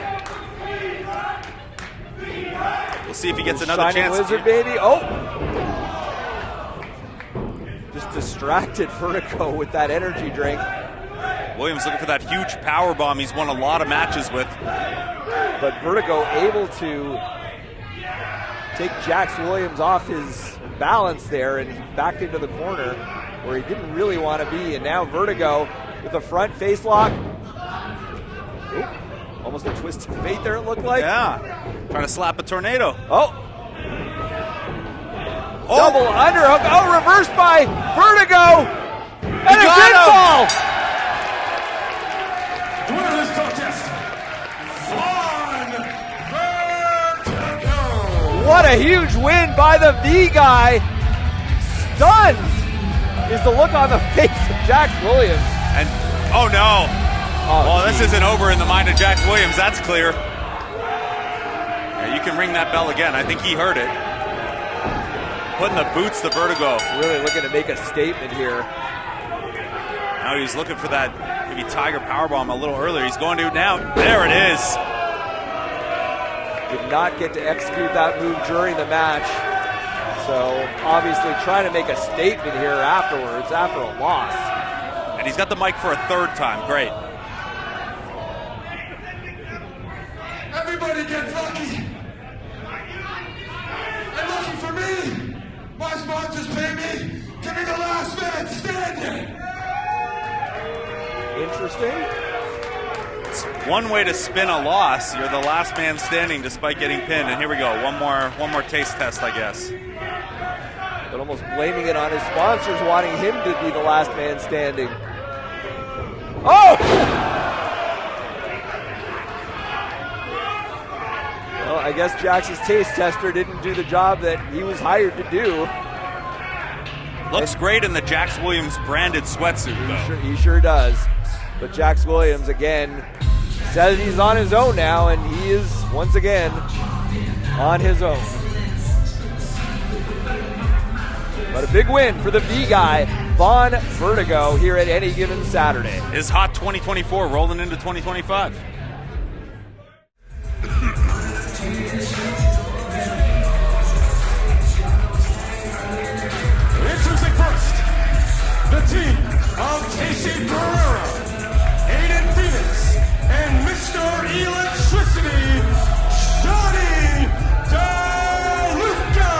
We'll see if he gets another
Shining
chance.
Wizard, baby. Oh! Just distracted Vertigo with that energy drink.
Williams looking for that huge power bomb he's won a lot of matches with.
But Vertigo able to take Jax Williams off his balance there and back into the corner where he didn't really want to be. And now Vertigo with a front face lock. Oop, almost a twist of fate there, it looked like.
Yeah, trying to slap a tornado.
Oh, double underhook. Oh, reversed by Vertigo. And a pinfall.
The winner of this contest, Von Vertigo.
What a huge win by the V guy. Stunned is the look on the face of Jax Williams.
And oh no. Well, this isn't over in the mind of Jax Williams, that's clear. Yeah, you can ring that bell again. I think he heard it. Putting the boots to Vertigo.
Really looking to make a statement here.
Now he's looking for that maybe Tiger Powerbomb a little earlier. He's going to now. There it is.
Did not get to execute that move during the match. So obviously trying to make a statement here afterwards, after a loss.
And he's got the mic for a third time. Great.
Everybody gets lucky. And lucky for me, my sponsors pay me to be the last man standing.
Interesting.
It's one way to spin a loss. You're the last man standing despite getting pinned. And here we go. One more taste test, I guess.
But almost blaming it on his sponsors, wanting him to be the last man standing. Oh! Well, I guess Jax's taste tester didn't do the job that he was hired to do.
Looks great in the Jax Williams branded sweatsuit, though.
He sure does. But Jax Williams, again, says he's on his own now, and he is, once again, on his own. But a big win for the V guy, Von Vertigo, here at any given Saturday.
Is hot 2024 rolling into 2025?
Introducing first, the team of Casey Pereira, Aiden Phoenix, and Mr. Electricity, Johnny DeLuca.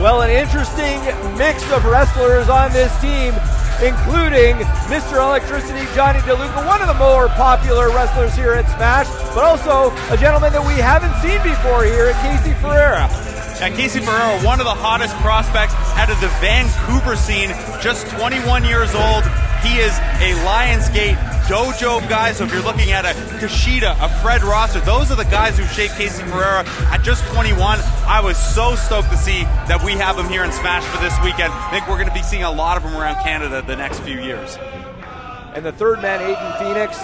Well, an interesting mix of wrestlers on this team, including Mr. Electricity, Johnny DeLuca, one of the more popular wrestlers here at Smash, but also a gentleman that we haven't seen before here at Casey Ferreira.
And Casey Ferreira, one of the hottest prospects out of the Vancouver scene, just 21 years old. He is a Lionsgate dojo guy, so if you're looking at a Kushida, a Fred Rosser, those are the guys who shaped Casey Ferreira at just 21. I was so stoked to see that we have him here in Smash for this weekend. I think we're going to be seeing a lot of them around Canada the next few years.
And the third man, Aiden Phoenix,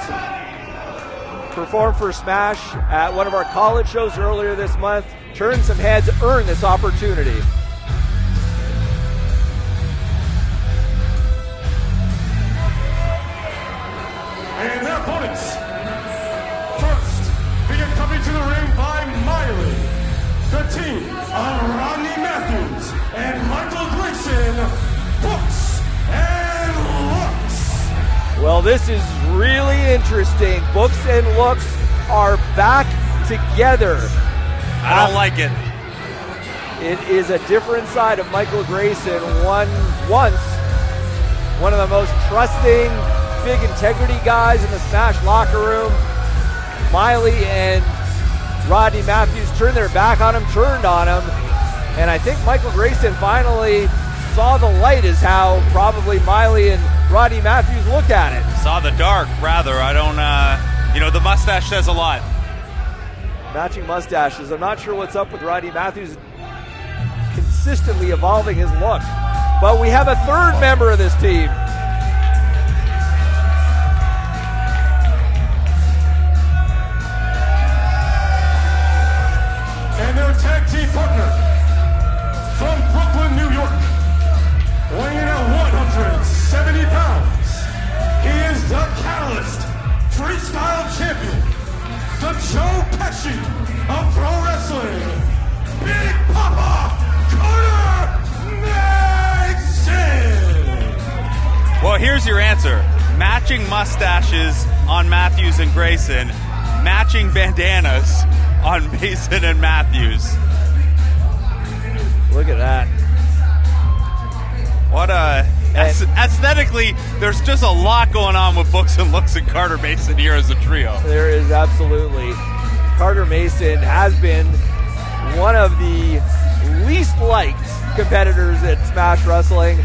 performed for Smash at one of our college shows earlier this month, turned some heads, earned this opportunity.
And their opponents. First, being coming to the ring by Miley, the team of Rodney Matthews and Michael Grayson, Books and Looks.
Well, this is really interesting. Books and Looks are back together.
I don't like it.
It is a different side of Michael Grayson, once one of the most trusting, big integrity guys in the Smash locker room. Miley and Rodney Matthews turned their back on him, turned on him, and I think Michael Grayson finally saw the light is how probably Miley and Rodney Matthews look at it.
Saw the dark, rather. I don't, the mustache says a lot.
Matching mustaches. I'm not sure what's up with Rodney Matthews consistently evolving his look. But we have a third member of this team.
And their tag team partner from Brooklyn, New York, weighing in at 170 pounds, he is the Catalyst Freestyle Champion, the Joe Pesci of pro wrestling, Big Papa Carter Mason.
Well, here's your answer. Matching mustaches on Matthews and Grayson, matching bandanas on Mason and Matthews.
Look at that.
What aesthetically, there's just a lot going on with Books and Looks and Carter Mason here as a trio.
There is absolutely. Carter Mason has been one of the least liked competitors at Smash Wrestling.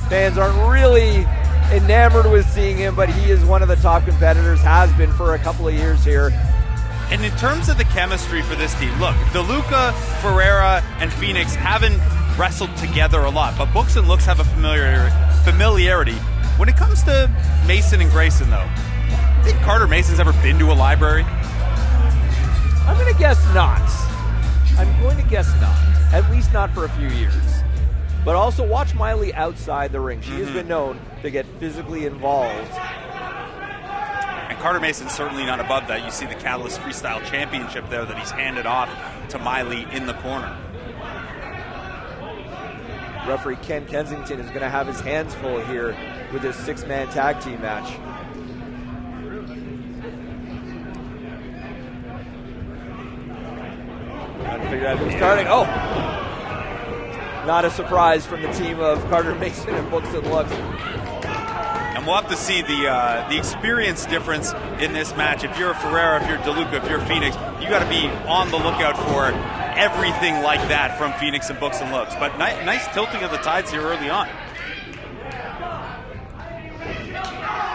Fans aren't really enamored with seeing him, but he is one of the top competitors, has been for a couple of years here.
And in terms of the chemistry for this team, look, DeLuca, Ferreira, and Phoenix haven't wrestled together a lot, but Books and Looks have a familiarity. When it comes to Mason and Grayson, though, I think Carter Mason's ever been to a library?
I'm going to guess not. At least not for a few years. But also watch Miley outside the ring. She has been known to get physically involved.
And Carter Mason's certainly not above that. You see the Catalyst Freestyle Championship there that he's handed off to Miley in the corner.
Referee Ken Kensington is going to have his hands full here with this six-man tag team match. Trying to figure out who's starting. Oh! Not a surprise from the team of Carter Mason and Books and Looks.
And we'll have to see the experience difference in this match. If you're a Ferreira, if you're DeLuca, if you're Phoenix, you got to be on the lookout for everything like that from Phoenix and Books and Looks. But nice tilting of the tides here early on.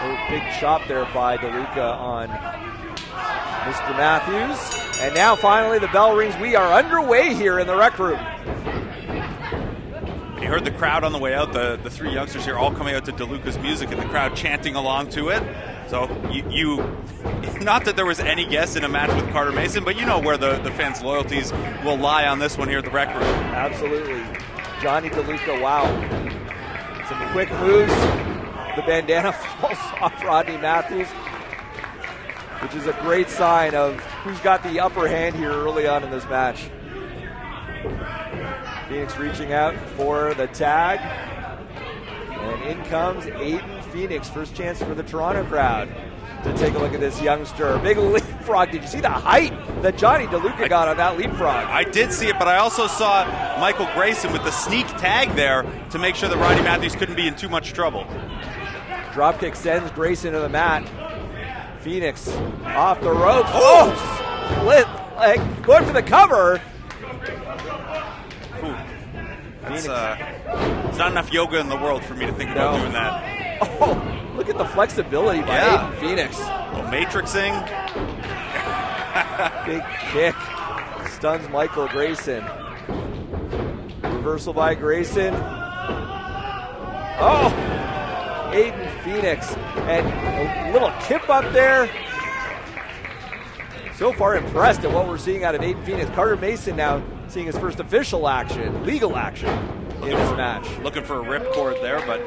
A big chop there by DeLuca on Mr. Matthews. And now finally the bell rings. We are underway here in the rec room.
You heard the crowd on the way out, the three youngsters here all coming out to DeLuca's music and the crowd chanting along to it. So you not that there was any guess in a match with Carter Mason, but you know where the fans' loyalties will lie on this one here at the rec room.
Absolutely. Johnny DeLuca, wow. Some quick moves. The bandana falls off Rodney Matthews, which is a great sign of who's got the upper hand here early on in this match. Phoenix reaching out for the tag. And in comes Aiden Phoenix. First chance for the Toronto crowd to take a look at this youngster. Big leapfrog. Did you see the height that Johnny DeLuca got on that leapfrog?
I did see it, but I also saw Michael Grayson with the sneak tag there to make sure that Rodney Matthews couldn't be in too much trouble.
Dropkick sends Grayson to the mat. Phoenix off the ropes. Oh! Split leg. Going for the cover.
It's not enough yoga in the world for me to think about doing that.
Oh, look at the flexibility by Aiden Phoenix.
A little matrixing.
Big kick. Stuns Michael Grayson. Reversal by Grayson. Oh! Aiden Phoenix. And a little kip up there. So far impressed at what we're seeing out of Aiden Phoenix. Carter Mason now seeing his first official action, legal action in this match.
Looking for a ripcord there, but...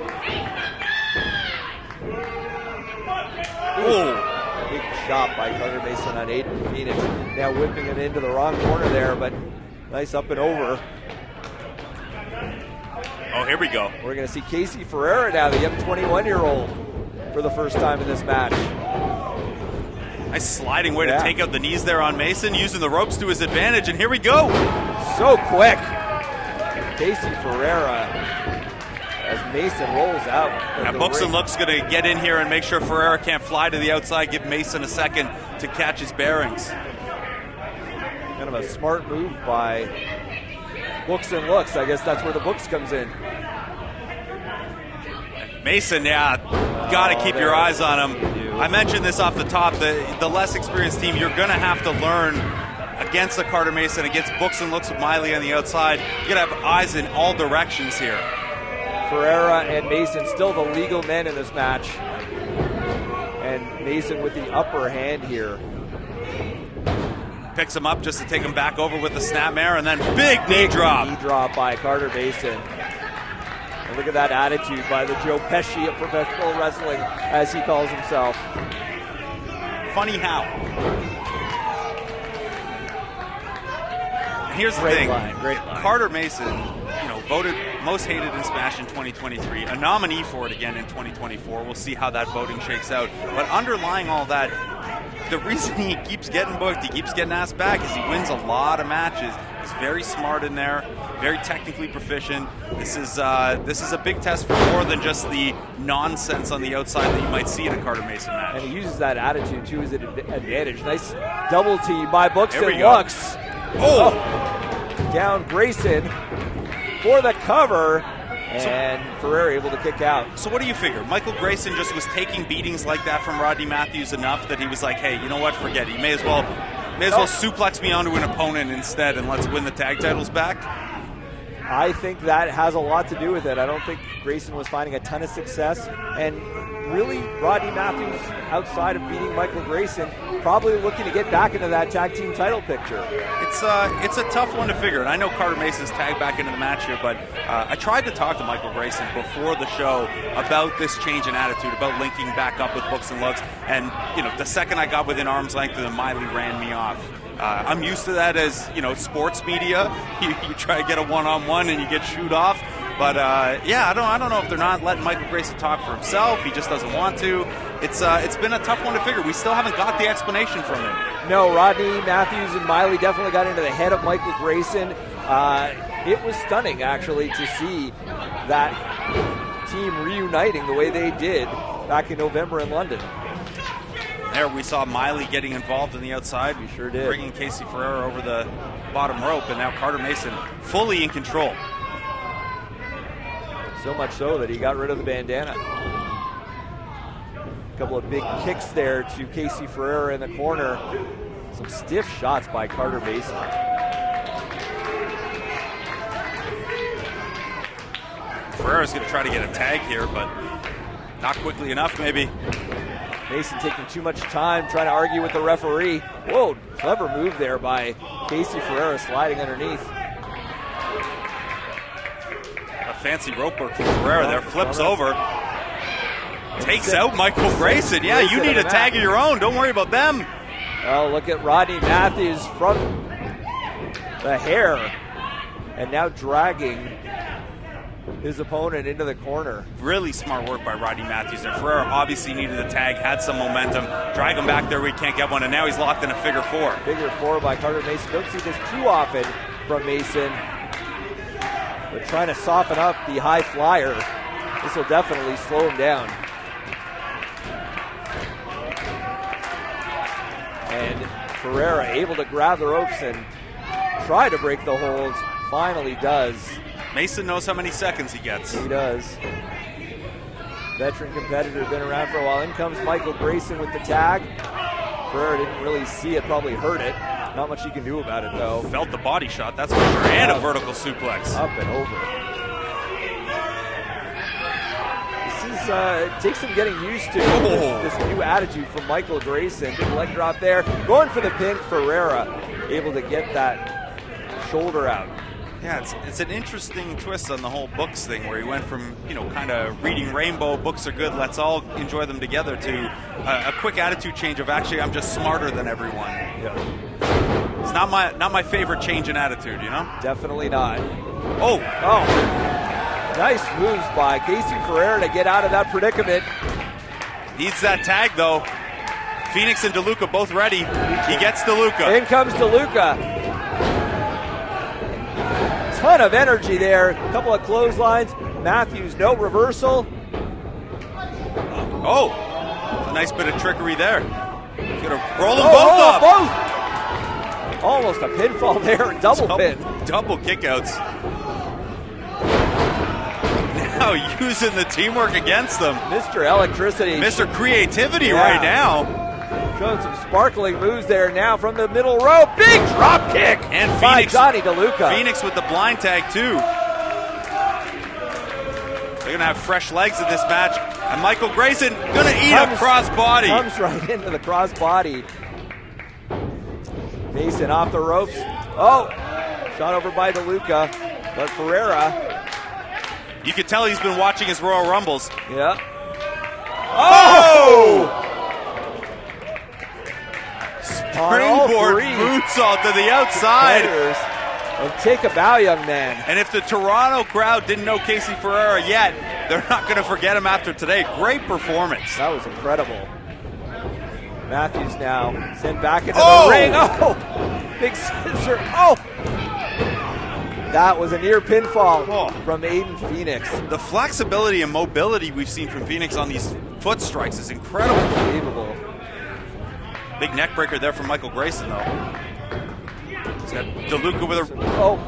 Oh! Big chop by Carter Mason on Aiden Phoenix. Now whipping him into the wrong corner there, but nice up and over.
Oh, here we go.
We're going to see Casey Ferreira now, the young 21-year-old, for the first time in this match.
Nice sliding way to take out the knees there on Mason, using the ropes to his advantage, and here we go.
So quick. Casey Ferreira as Mason rolls out.
And Books and Looks going to get in here and make sure Ferreira can't fly to the outside, give Mason a second to catch his bearings.
Kind of a smart move by Books and Looks. I guess that's where the Books comes in.
Mason, yeah, got to keep your eyes on him. I mentioned this off the top. The less experienced team, you're going to have to learn against the Carter Mason, against books and looks with Miley on the outside. You got to have eyes in all directions here.
Ferreira and Mason still the legal men in this match. And Mason with the upper hand here.
Picks him up just to take him back over with the snapmare, and then big knee drop.
Knee drop by Carter Mason. And look at that attitude by the Joe Pesci of professional wrestling, as he calls himself.
Funny how. Here's the
Great
thing.
line, great line.
Carter Mason, voted most hated in Smash in 2023, a nominee for it again in 2024. We'll see how that voting shakes out. But underlying all that, the reason he keeps getting booked, he keeps getting asked back, is he wins a lot of matches. He's very smart in there, very technically proficient. This is a big test for more than just the nonsense on the outside that you might see in a Carter Mason match.
And he uses that attitude to his advantage. Nice double team by Books
There we
and
go.
Lux.
Oh!
Down Grayson for the cover, and Ferreira able to kick out.
So what do you figure? Michael Grayson just was taking beatings like that from Rodney Matthews enough that he was like, hey, you know what, forget it. You may as well suplex me onto an opponent instead, and let's win the tag titles back.
I think that has a lot to do with it. I don't think Grayson was finding a ton of success, and really Rodney Matthews, outside of beating Michael Grayson, probably looking to get back into that tag team title picture.
It's a tough one to figure, and I know Carter Mason's tagged back into the match here, but I tried to talk to Michael Grayson before the show about this change in attitude, about linking back up with Books and Lux, and the second I got within arm's length of him, Miley ran me off. I'm used to that as sports media. You try to get a one-on-one and you get shoot off. But I don't know if they're not letting Michael Grayson talk for himself. He just doesn't want to. It's been a tough one to figure. We still haven't got the explanation from him.
No, Rodney Matthews and Miley definitely got into the head of Michael Grayson. It was stunning, actually, to see that team reuniting the way they did back in November in London.
There we saw Miley getting involved on the outside.
We sure did.
Bringing Casey Ferreira over the bottom rope, and now Carter Mason fully in control.
So much so that he got rid of the bandana. A couple of big kicks there to Casey Ferreira in the corner. Some stiff shots by Carter Mason.
Ferreira's going to try to get a tag here, but not quickly enough, maybe.
Mason taking too much time trying to argue with the referee. Whoa, clever move there by Casey Ferreira sliding underneath.
A fancy rope work from Ferreira there, flips over. Takes out Michael Grayson. Yeah, you need a tag of your own. Don't worry about them.
Oh, look at Rodney Matthews from the hair. And now dragging his opponent into the corner.
Really smart work by Rodney Matthews. And Ferreira obviously needed a tag, had some momentum. Drag him back there where he can't get one, and now he's locked in a figure four.
Figure four by Carter Mason. Don't see this too often from Mason. But trying to soften up the high flyer. This will definitely slow him down. And Ferreira able to grab the ropes and try to break the hold. Finally does.
Mason knows how many seconds he gets.
He does. Veteran competitor, been around for a while. In comes Michael Grayson with the tag. Ferreira didn't really see it, probably heard it. Not much he can do about it, though.
Felt the body shot, that's for sure, and a vertical suplex.
Up and over. This is, it takes some getting used to. This new attitude from Michael Grayson. Big leg drop there. Going for the pin, Ferreira able to get that shoulder out.
Yeah, it's an interesting twist on the whole books thing, where he went from, kind of reading Rainbow, books are good, let's all enjoy them together, to a quick attitude change of actually I'm just smarter than everyone.
Yeah.
It's not my favorite change in attitude,
Definitely not.
Oh!
Nice moves by Casey Ferreira to get out of that predicament.
Needs that tag, though. Phoenix and DeLuca both ready. He gets DeLuca.
In comes DeLuca. Ton of energy there. A couple of clotheslines. Matthews, no reversal.
A nice bit of trickery there. Gonna roll them both up.
Both. Almost a pinfall there. Double pin.
Double kickouts. Now using the teamwork against them.
Mr. Electricity.
Mr. Creativity right now.
Showing some sparkling moves there now from the middle row. Big drop kick
And
by
Phoenix,
Johnny DeLuca.
Phoenix with the blind tag too. They're going to have fresh legs in this match. And Michael Grayson going to eat a crossbody.
Comes right into the crossbody. Mason off the ropes. Oh, shot over by DeLuca. But Ferreira.
You can tell he's been watching his Royal Rumbles.
Yeah. Oh!
Springboard moonsault to the outside.
And take a bow, young man.
And if the Toronto crowd didn't know Casey Ferreira yet, they're not going to forget him after today. Great performance.
That was incredible. Matthews now sent back into the ring. Oh! Big scissor. Oh! That was a near pinfall from Aiden Phoenix.
The flexibility and mobility we've seen from Phoenix on these foot strikes is incredible.
Unbelievable.
Big neck breaker there from Michael Grayson, though. He's got DeLuca with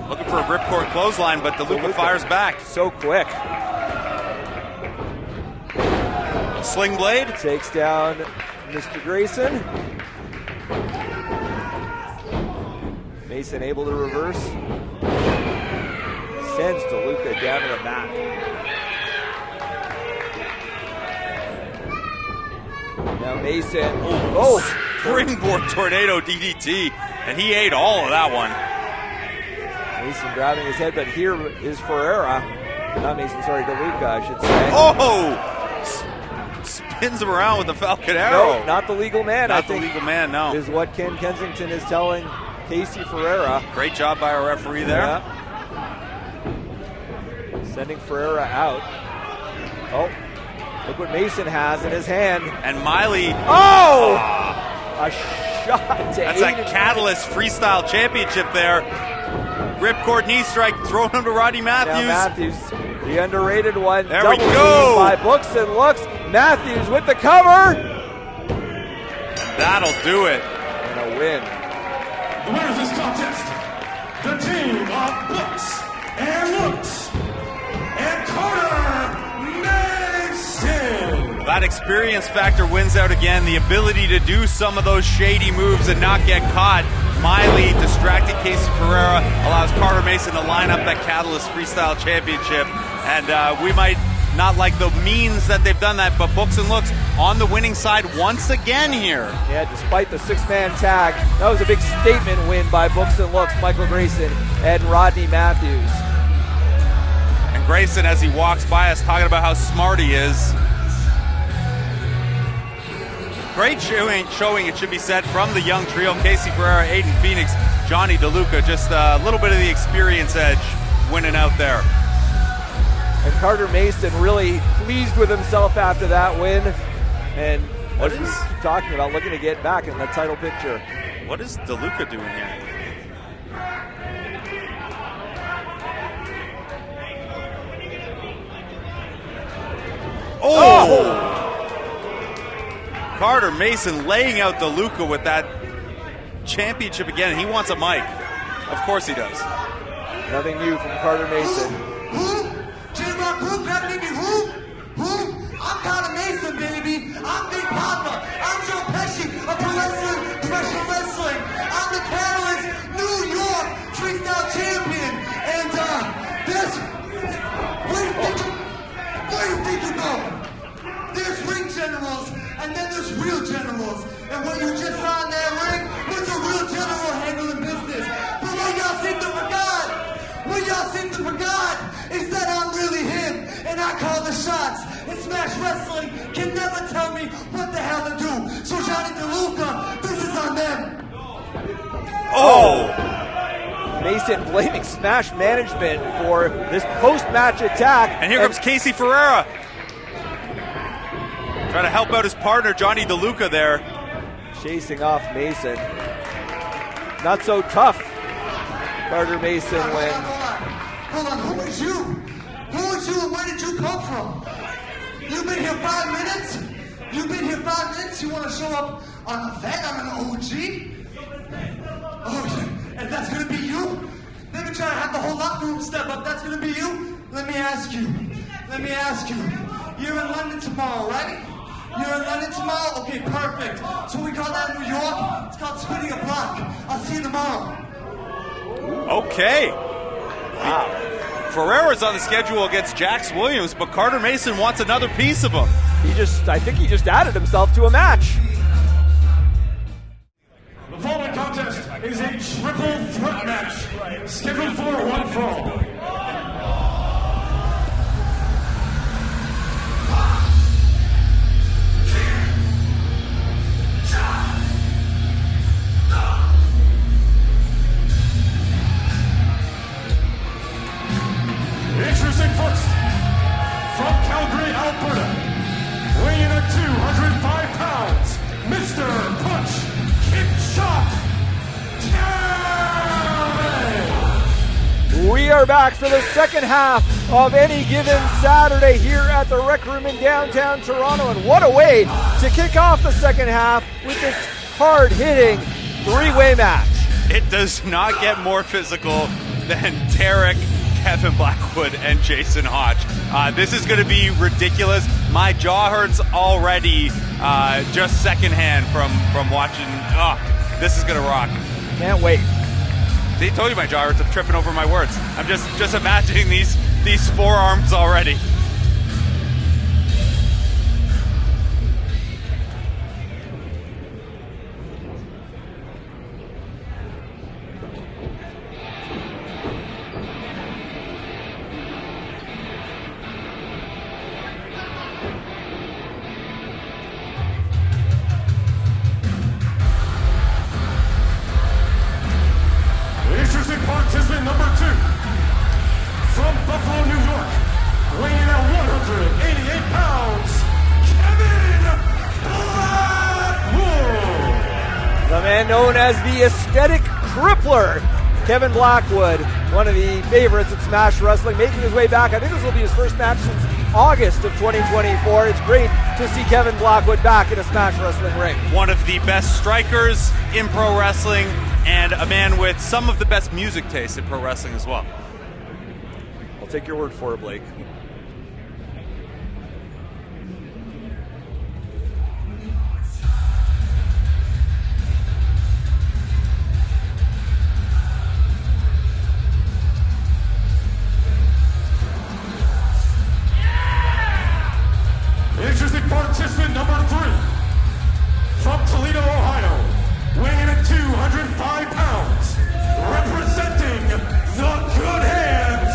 looking for a ripcord clothesline, but DeLuca fires back.
So quick.
Sling blade.
Takes down Mr. Grayson. Mason able to reverse. Sends DeLuca down to the mat. Now Mason.
Springboard tornado DDT. And he ate all of that one.
Mason grabbing his head, but here is Ferreira. Not Mason, sorry, DeLuca, I should say.
Oh! Spins him around with the Falcon Arrow.
No, not the legal man,
Not
I think.
the legal man, no.
Is what Ken Kensington is telling Casey Ferreira.
Great job by our referee there.
Yeah. Sending Ferreira out. Oh, look what Mason has in his hand.
And Miley.
Oh! A shot to
That's a
Aiden.
Catalyst Freestyle Championship there. Ripcord knee strike, throwing him to Rodney Matthews.
Now Matthews, the underrated one.
There we
Double
go.
team by Books and Looks. Matthews with the cover.
That'll do it.
And a win.
The winner of this contest, the team of Books and Looks and Carter Mason.
That experience factor wins out again. The ability to do some of those shady moves and not get caught. Miley distracting Casey Ferreira allows Carter Mason to line up that Catalyst Freestyle Championship. And we might not like the means that they've done that, but Books and Looks on the winning side once again here.
Yeah, despite the six-man tag, that was a big statement win by Books and Looks, Michael Grayson and Rodney Matthews.
And Grayson, as he walks by us, talking about how smart he is. Great showing, it should be said, from the young trio. Casey Ferreira, Aiden Phoenix, Johnny DeLuca. Just a little bit of the experience edge winning out there.
And Carter Mason really pleased with himself after that win. And as we keep talking about, looking to get back in the title picture.
What is DeLuca doing here? Oh! Carter Mason laying out DeLuca with that championship again. And he wants a mic. Of course he does.
Nothing new from Carter Mason.
Who? J-Rock, who? Grab me, who? I'm Carter Mason, baby. I'm Big Papa. I'm Joe Pesci of professional wrestling. I'm the Catalyst New York Freestyle Champion. And where do you think you're going? There's ring generals, and then there's real generals. And what you just saw in that ring was a real general handling business. But what y'all seem to forgot is that I'm really him, and I call the shots. And Smash Wrestling can never tell me what the hell to do. So Johnny DeLuca, this is on them.
Oh!
Mason blaming Smash Management for this post-match attack.
And here comes Casey Ferreira. Trying to help out his partner, Johnny DeLuca there.
Chasing off Mason. Not so tough. Carter Mason win.
Hold on, who is you? Who is you and where did you come from? You've been here 5 minutes? You want to show up on a vet? I'm an OG? Oh, yeah. And that's going to be you? They've been trying to have the whole locker room step up. That's going to be you? Let me ask you. let me ask you. You're in London tomorrow, right? You're in London tomorrow? Okay, perfect. So we call that New York. It's called spinning a block. I'll see you tomorrow.
Okay. Wow. Ferreira's on the schedule against Jax Williams, but Carter Mason wants another piece of him.
I think he just added himself to a match.
The following contest is a triple threat match scheduled for one fall. Introducing first, from Calgary, Alberta, weighing in at 205 pounds, Mr. Punch Kick Shot Terry!
We are back for the second half of any given Saturday here at the Rec Room in downtown Toronto. And what a way to kick off the second half with this hard-hitting three-way match.
It does not get more physical than Tarek, Kevin Blackwood, and Jason Hodge. This is going to be ridiculous. My jaw hurts already just secondhand from watching. This is going to rock.
Can't wait.
See, I told you my jaw hurts. I'm tripping over my words. I'm just imagining these forearms already.
Introducing participant number 2, from Buffalo, New York, weighing in at 188 pounds, Kevin Blackwood!
The man known as the aesthetic crippler, Kevin Blackwood, one of the favorites at Smash Wrestling, making his way back. I think this will be his first match since August of 2024. It's great to see Kevin Blackwood back in a Smash Wrestling ring.
One of the best strikers in pro wrestling, and a man with some of the best music taste in pro wrestling as well.
I'll take your word for it, Blake.
Introducing participant number 3, from Toledo, Ohio, weighing in at 205 pounds, representing the Good Hands,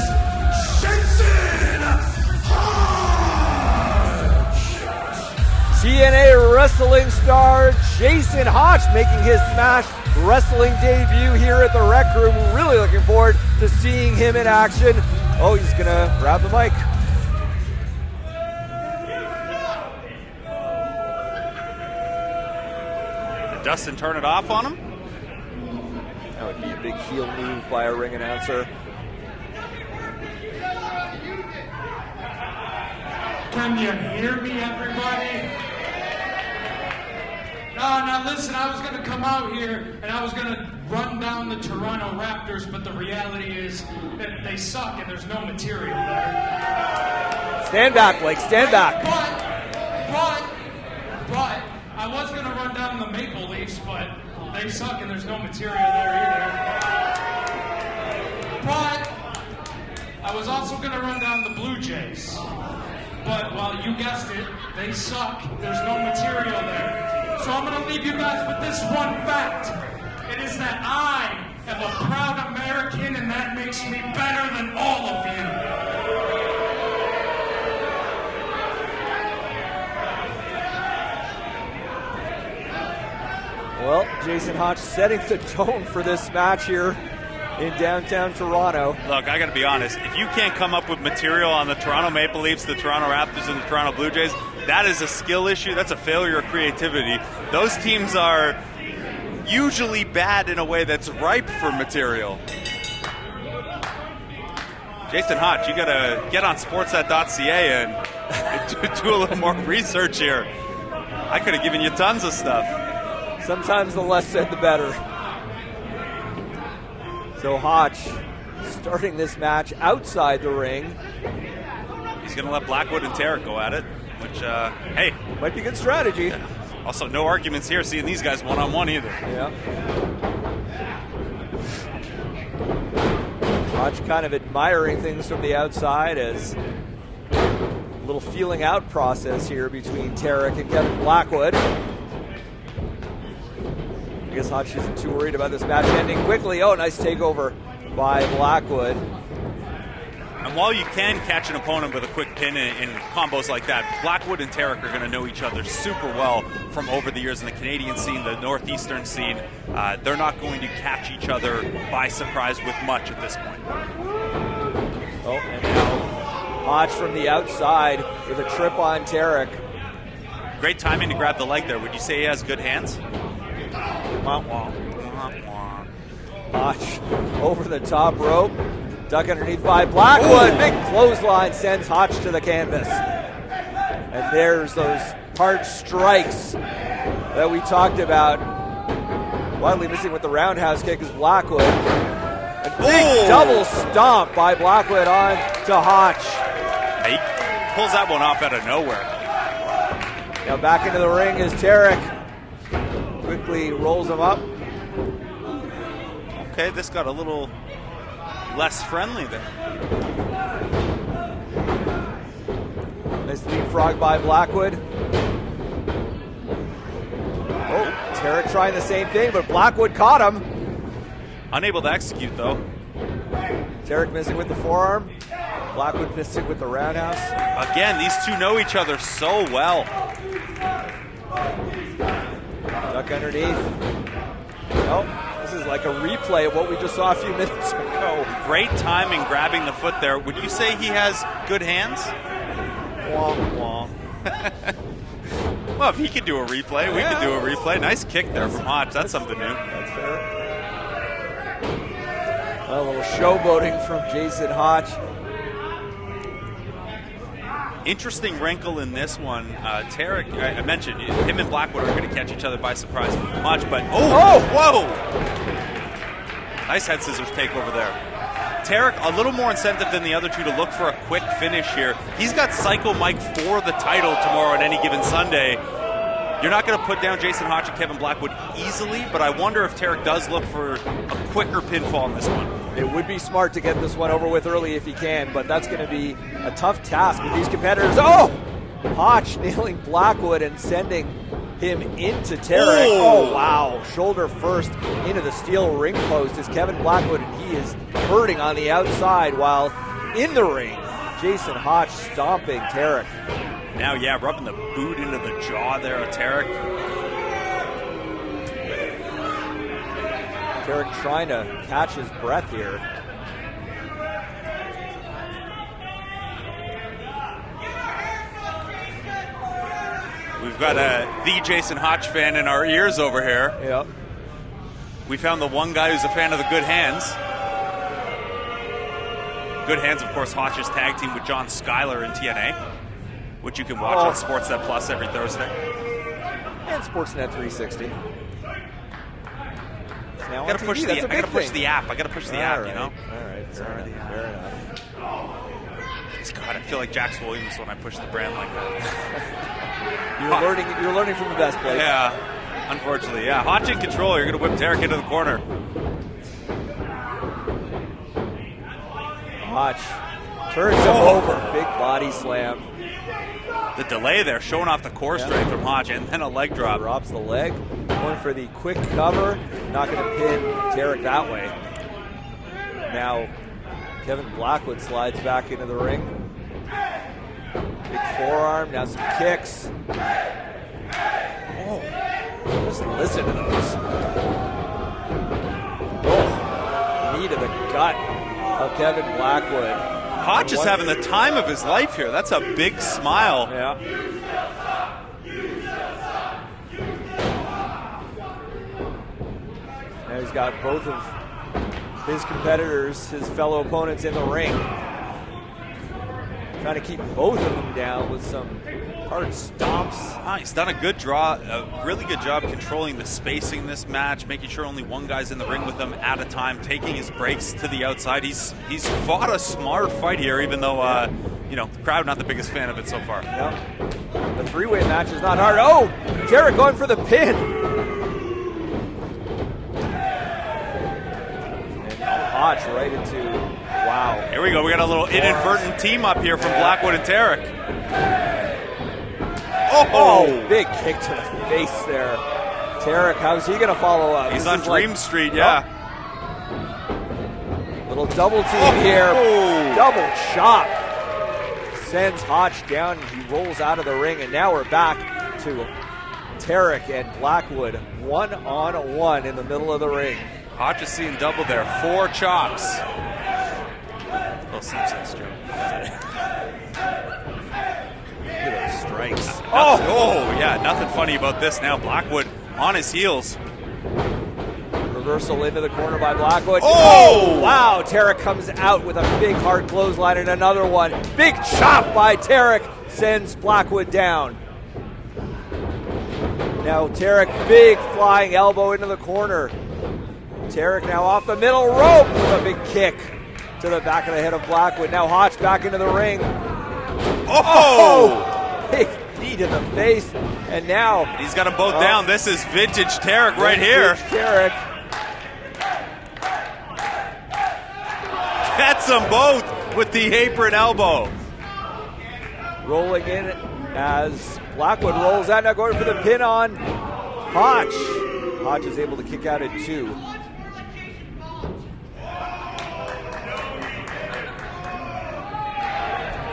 Jason Hodge!
TNA wrestling star Jason Hodge making his Smash Wrestling debut here at the Rec Room. Really looking forward to seeing him in action. Oh, he's gonna grab the mic.
Dustin turn it off on him?
That would be a big heel move by a ring announcer.
Can you hear me, everybody? Now listen, I was going to come out here and I was going to run down the Toronto Raptors, but the reality is that they suck and there's no material there.
Stand back, Blake, stand back.
But I was going to run down the Maple Leafs, but they suck and there's no material there either. But I was also going to run down the Blue Jays. But, well, you guessed it, they suck. There's no material there. So I'm going to leave you guys with this one fact. It is that I am a proud American, and that makes me better than all of you.
Well, Jason Hodge setting the tone for this match here in downtown Toronto.
Look, I got to be honest. If you can't come up with material on the Toronto Maple Leafs, the Toronto Raptors, and the Toronto Blue Jays, that is a skill issue. That's a failure of creativity. Those teams are usually bad in a way that's ripe for material. Jason Hodge, you got to get on sportsnet.ca and do a little more research here. I could have given you tons of stuff.
Sometimes the less said, the better. So Hodge starting this match outside the ring.
He's going to let Blackwood and Tarek go at it, which, hey.
Might be good strategy.
Also, no arguments here seeing these guys one-on-one either.
Yeah. Hodge kind of admiring things from the outside as a little feeling out process here between Tarek and Kevin Blackwood. I guess Hodge isn't too worried about this match ending quickly. Oh, nice takeover by Blackwood.
And while you can catch an opponent with a quick pin in combos like that, Blackwood and Tarek are going to know each other super well from over the years in the Canadian scene, the Northeastern scene. They're not going to catch each other by surprise with much at this point.
Oh, and now Hodge from the outside with a trip on Tarek.
Great timing to grab the leg there. Would you say he has good hands?
Hodge over the top rope. Duck underneath by Blackwood. Big clothesline sends Hodge to the canvas. And there's those hard strikes that we talked about. Widely missing with the roundhouse kick is Blackwood. A big double stomp by Blackwood on to Hodge.
He pulls that one off out of nowhere.
Now back into the ring is Tarek. Quickly rolls him up.
Okay, this got a little less friendly there.
Nice leapfrog by Blackwood. Oh, Tarek trying the same thing, but Blackwood caught him.
Unable to execute, though.
Tarek missing with the forearm. Blackwood missing with the roundhouse.
Again, these two know each other so well.
Duck underneath. Oh, this is like a replay of what we just saw a few minutes ago.
Great timing grabbing the foot there. Would you say he has good hands?
Wah, wah.
Well, if he could do a replay, we could do a replay. Nice kick there from Hodge. That's something new.
That's fair. A little showboating from Jason Hodge.
Interesting wrinkle in this one. Tarek, I mentioned, him and Blackwood are going to catch each other by surprise much, but whoa! Nice head scissors takeover there. Tarek, a little more incentive than the other two to look for a quick finish here. He's got Psycho Mike for the title tomorrow on any given Sunday. You're not going to put down Jason Hodge and Kevin Blackwood easily, but I wonder if Tarek does look for a quicker pinfall in this one.
It would be smart to get this one over with early if he can, but that's going to be a tough task with these competitors. Oh! Hodge nailing Blackwood and sending him into Tarek. Oh, wow. Shoulder first into the steel ring post is Kevin Blackwood, and he is hurting on the outside while in the ring, Jason Hodge stomping Tarek.
Now, yeah, rubbing the boot into the jaw there of Tarek.
Tarek trying to catch his breath here.
We've got the Jason Hodge fan in our ears over here.
Yep.
We found the one guy who's a fan of the Good Hands. Good Hands, of course, Hodge's tag team with John Schuyler in TNA, which you can watch on Sportsnet Plus every Thursday.
And Sportsnet 360.
I gotta push the app. I gotta push the app, you know?
All right, fair enough.
God, I feel like Jax Williams when I push the brand like that.
You're learning from the best, Blake.
Yeah, unfortunately, yeah. Hodge in control. You're gonna whip Tarek into the corner.
Hodge turns him over. Big body slam.
The delay there, showing off the core strength from Hodge, and then a leg drop.
Drops the leg. Going for the quick cover. Not going to pin Tarek that way. Now, Kevin Blackwood slides back into the ring. Big forearm. Now some kicks. Oh, just listen to those. Oh, knee to the gut of Kevin Blackwood.
Hodge is having the time of his life here. That's a big smile.
Yeah. Now he's got both of his competitors, his fellow opponents in the ring. Trying to keep both of them down with some hard stomps.
He's done a really good job controlling the spacing in this match, making sure only one guy's in the ring with him at a time, taking his breaks to the outside. He's fought a smart fight here, even though the crowd not the biggest fan of it so far.
No. The three-way match is not hard. Oh, Tarek going for the pin. And Hotch right into, wow.
Here we go. We got a little inadvertent team up here from Blackwood and Tarek.
Oh, big kick to the face there. Tarek, how's he going to follow up?
He's on Dream Street, yeah.
Little double team here. Double chop. Sends Hotch down. He rolls out of the ring, and now we're back to Tarek and Blackwood one-on-one in the middle of the ring.
Hotch is seeing double there. 4 chops. Little Simpsons joke.
Look at those strikes.
Yeah, nothing funny about this now. Blackwood on his heels.
Reversal into the corner by Blackwood.
Oh!
Wow, Tarek comes out with a big hard clothesline and another one. Big chop by Tarek sends Blackwood down. Now Tarek, big flying elbow into the corner. Tarek now off the middle rope with a big kick to the back of the head of Blackwood. Now Hotch back into the ring. Big knee to the face. And now
he's got them both down. This is vintage Tarek right here.
Tarek.
Gets them both with the apron elbow.
Rolling in as Blackwood rolls out, now going for the pin on Hotch. Hotch is able to kick out at 2.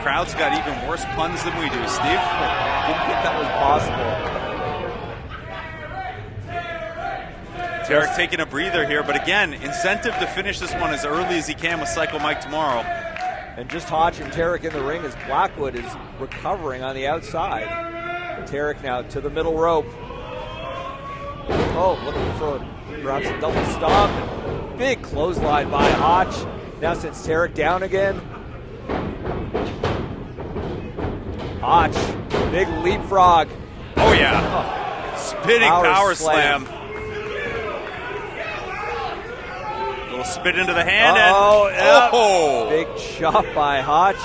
Crowd's got even worse puns than we do, Steve.
Didn't think that was possible.
Tarek taking a breather here, but again, incentive to finish this one as early as he can with Psycho Mike tomorrow.
And just Hotch and Tarek in the ring as Blackwood is recovering on the outside. Tarek now to the middle rope. Oh, looking for perhaps a double stomp. Big clothesline by Hotch. Now sends Tarek down again. Hotch, big leapfrog.
Oh yeah, spinning power slam. Little spit into the hand
Big chop by Hotch.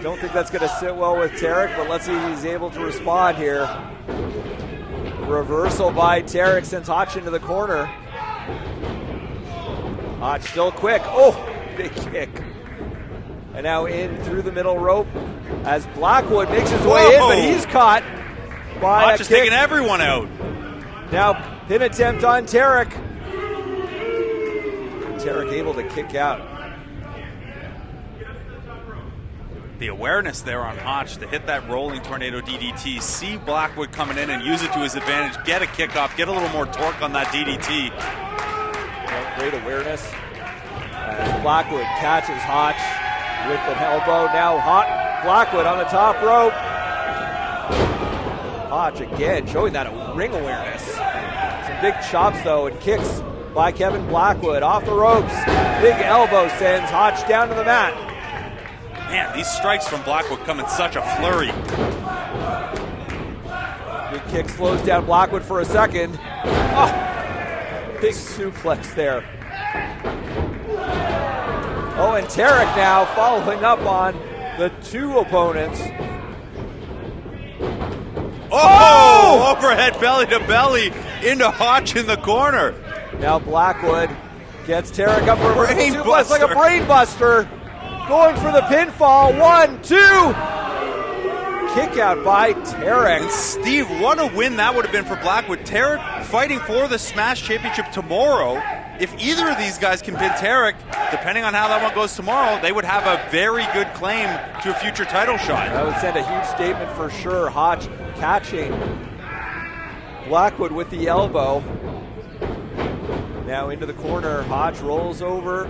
Don't think that's going to sit well with Tarek, but let's see if he's able to respond here. Reversal by Tarek sends Hotch into the corner. Hotch still quick. Oh, big kick. And now in through the middle rope as Blackwood makes his way in, but he's caught by
Hotch is taking everyone out.
Now pin attempt on Tarek. Tarek able to kick out.
The awareness there on Hotch to hit that rolling tornado DDT, see Blackwood coming in and use it to his advantage, get a kickoff, get a little more torque on that DDT.
Well, great awareness as Blackwood catches Hotch with an elbow. Now Blackwood on the top rope. Hotch again showing that ring awareness. Some big chops though and kicks by Kevin Blackwood off the ropes. Big elbow sends Hotch down to the mat.
Man, these strikes from Blackwood come in such a flurry.
Big kick slows down Blackwood for a second. Oh, big suplex there. Oh, and Tarek now following up on the 2 opponents.
Oh! Overhead belly to belly into Hotch in the corner.
Now Blackwood gets Tarek up for a
Brain
suplex
buster.
like a brain buster. Going for the pinfall. 1, 2. Kick out by Tarek.
And Steve, what a win that would have been for Blackwood. Tarek fighting for the Smash Championship tomorrow. If either of these guys can pin Tarek, depending on how that one goes tomorrow, they would have a very good claim to a future title shot.
That would send a huge statement for sure. Hotch catching Blackwood with the elbow. Now into the corner. Hotch rolls over.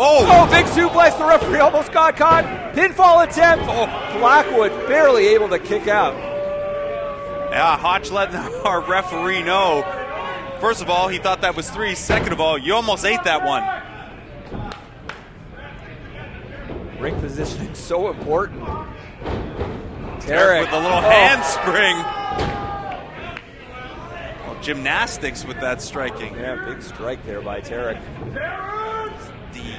Oh, big suplex. The referee almost got caught. Pinfall attempt. Blackwood barely able to kick out.
Yeah, Hotch letting our referee know. First of all, he thought that was 3. Second of all, you almost ate that one.
Ring positioning so important.
Tarek with a little handspring. Well, gymnastics with that striking.
Yeah, big strike there by Tarek.
The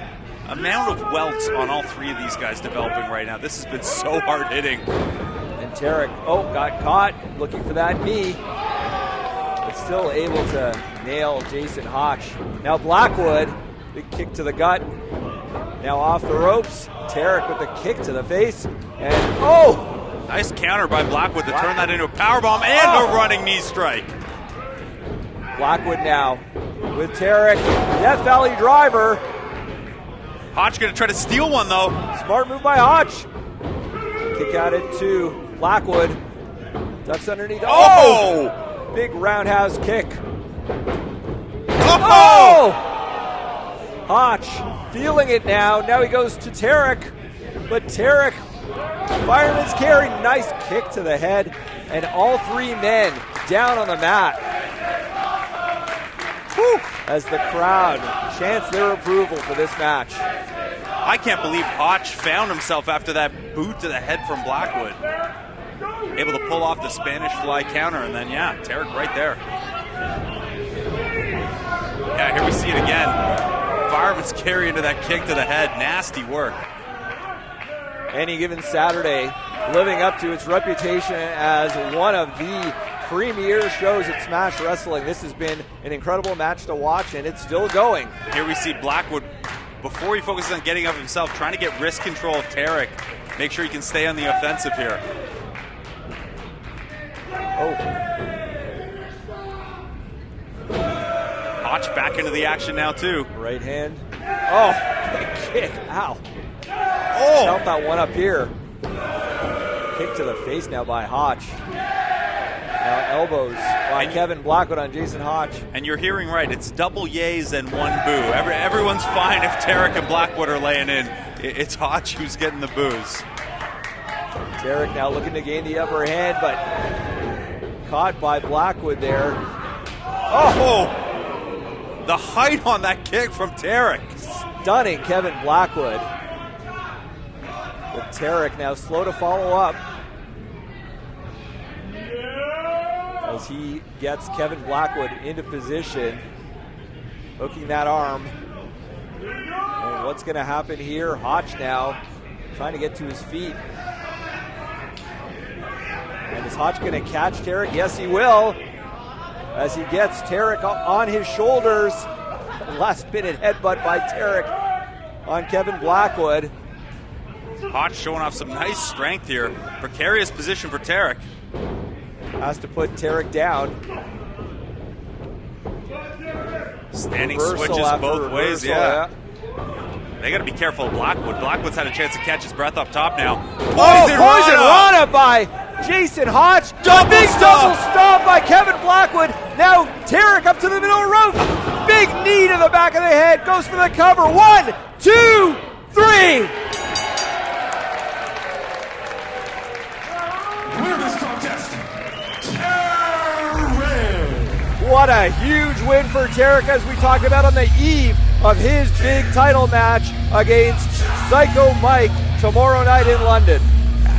amount of welts on all three of these guys developing right now. This has been so hard hitting.
And Tarek, got caught looking for that knee, but still able to nail Jason Hotch. Now Blackwood, big kick to the gut. Now off the ropes. Tarek with the kick to the face. And
nice counter by Blackwood to turn that into a powerbomb and a running knee strike.
Blackwood now with Tarek. Death Valley driver.
Hotch going to try to steal one though.
Smart move by Hotch. Kick out it to Blackwood. Ducks underneath. Big roundhouse kick. Hotch feeling it now. Now he goes to Tarek. But Tarek, fireman's carry. Nice kick to the head. And all three men down on the mat. Whew. As the crowd chants their approval for this match.
I can't believe Hotch found himself after that boot to the head from Blackwood. Able to pull off the Spanish fly counter, and then, Tarek right there. Yeah, here we see it again. Fireman's carry into that kick to the head. Nasty work.
Any given Saturday, living up to its reputation as one of the premier shows at Smash Wrestling. This has been an incredible match to watch, and it's still going.
Here we see Blackwood, before he focuses on getting up himself, trying to get wrist control of Tarek. Make sure he can stay on the offensive here. Hotch back into the action now, too.
Right hand. Big kick. Ow. Felt that one up here. Kick to the face now by Hotch. Now elbows by Kevin Blackwood on Jason Hotch.
And you're hearing right. It's double yays and one boo. Everyone's fine if Tarek and Blackwood are laying in. It's Hotch who's getting the boos.
Tarek now looking to gain the upper hand, but caught by Blackwood there.
The height on that kick from Tarek.
Stunning Kevin Blackwood. But Tarek now slow to follow up as he gets Kevin Blackwood into position, hooking that arm. And what's going to happen here? Hotch now trying to get to his feet. And is Hotch going to catch Tarek? Yes, he will. As he gets Tarek on his shoulders. Last minute headbutt by Tarek on Kevin Blackwood.
Hotch showing off some nice strength here. Precarious position for Tarek.
Has to put Tarek down.
Standing
Reversal
switches both
reversal,
ways, They got to be careful of Blackwood. Blackwood's had a chance to catch his breath up top now.
Poison Rana by Jason Hotch. Big double stomp by Kevin Blackwood. Now Tarek up to the middle rope. Big knee to the back of the head. Goes for the cover. 1, 2, 3. What a huge win for Tarek, as we talked about on the eve of his big title match against Psycho Mike tomorrow night in London.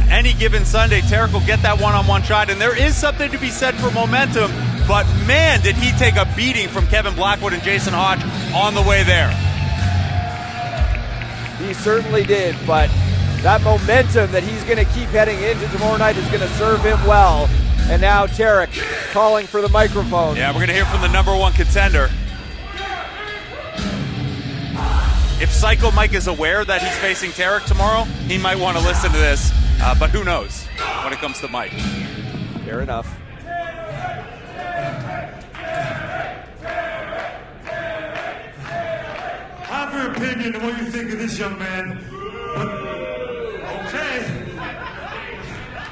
Any given Sunday, Tarek will get that one-on-one shot, and there is something to be said for momentum, but man, did he take a beating from Kevin Blackwood and Jason Hotch on the way there.
He certainly did, but that momentum that he's going to keep heading into tomorrow night is going to serve him well. And now Tarek calling for the microphone.
Yeah, we're going to hear from the number one contender. If Psycho Mike is aware that he's facing Tarek tomorrow, he might want to listen to this. But who knows when it comes to Mike.
Fair enough.
I have your opinion on what you think of this young man. But, okay.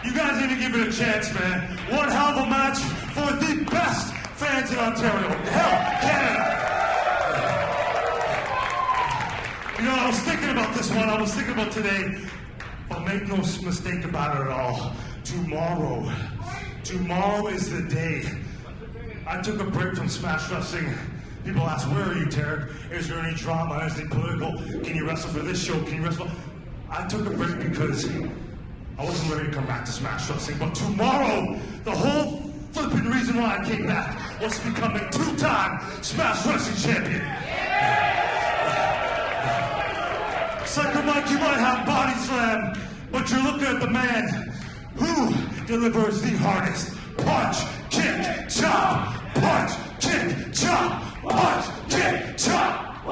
You guys need to give it a chance, man. One hell of a match for the best fans in Ontario. Hell, Canada. You know, I was thinking about this one. I was thinking about today. But make no mistake about it at all. Tomorrow is the day. I took a break from Smash Wrestling. People ask, where are you, Tarek? Is there any drama? Is it political? Can you wrestle for this show? Can you wrestle? I took a break because I wasn't ready to come back to Smash Wrestling. But tomorrow, the whole flipping reason why I came back was to become a two-time Smash Wrestling champion. Psycho Mike, you might have body slam, but you're looking at the man who delivers the hardest punch, kick, chop, punch, kick, chop, punch, kick, chop.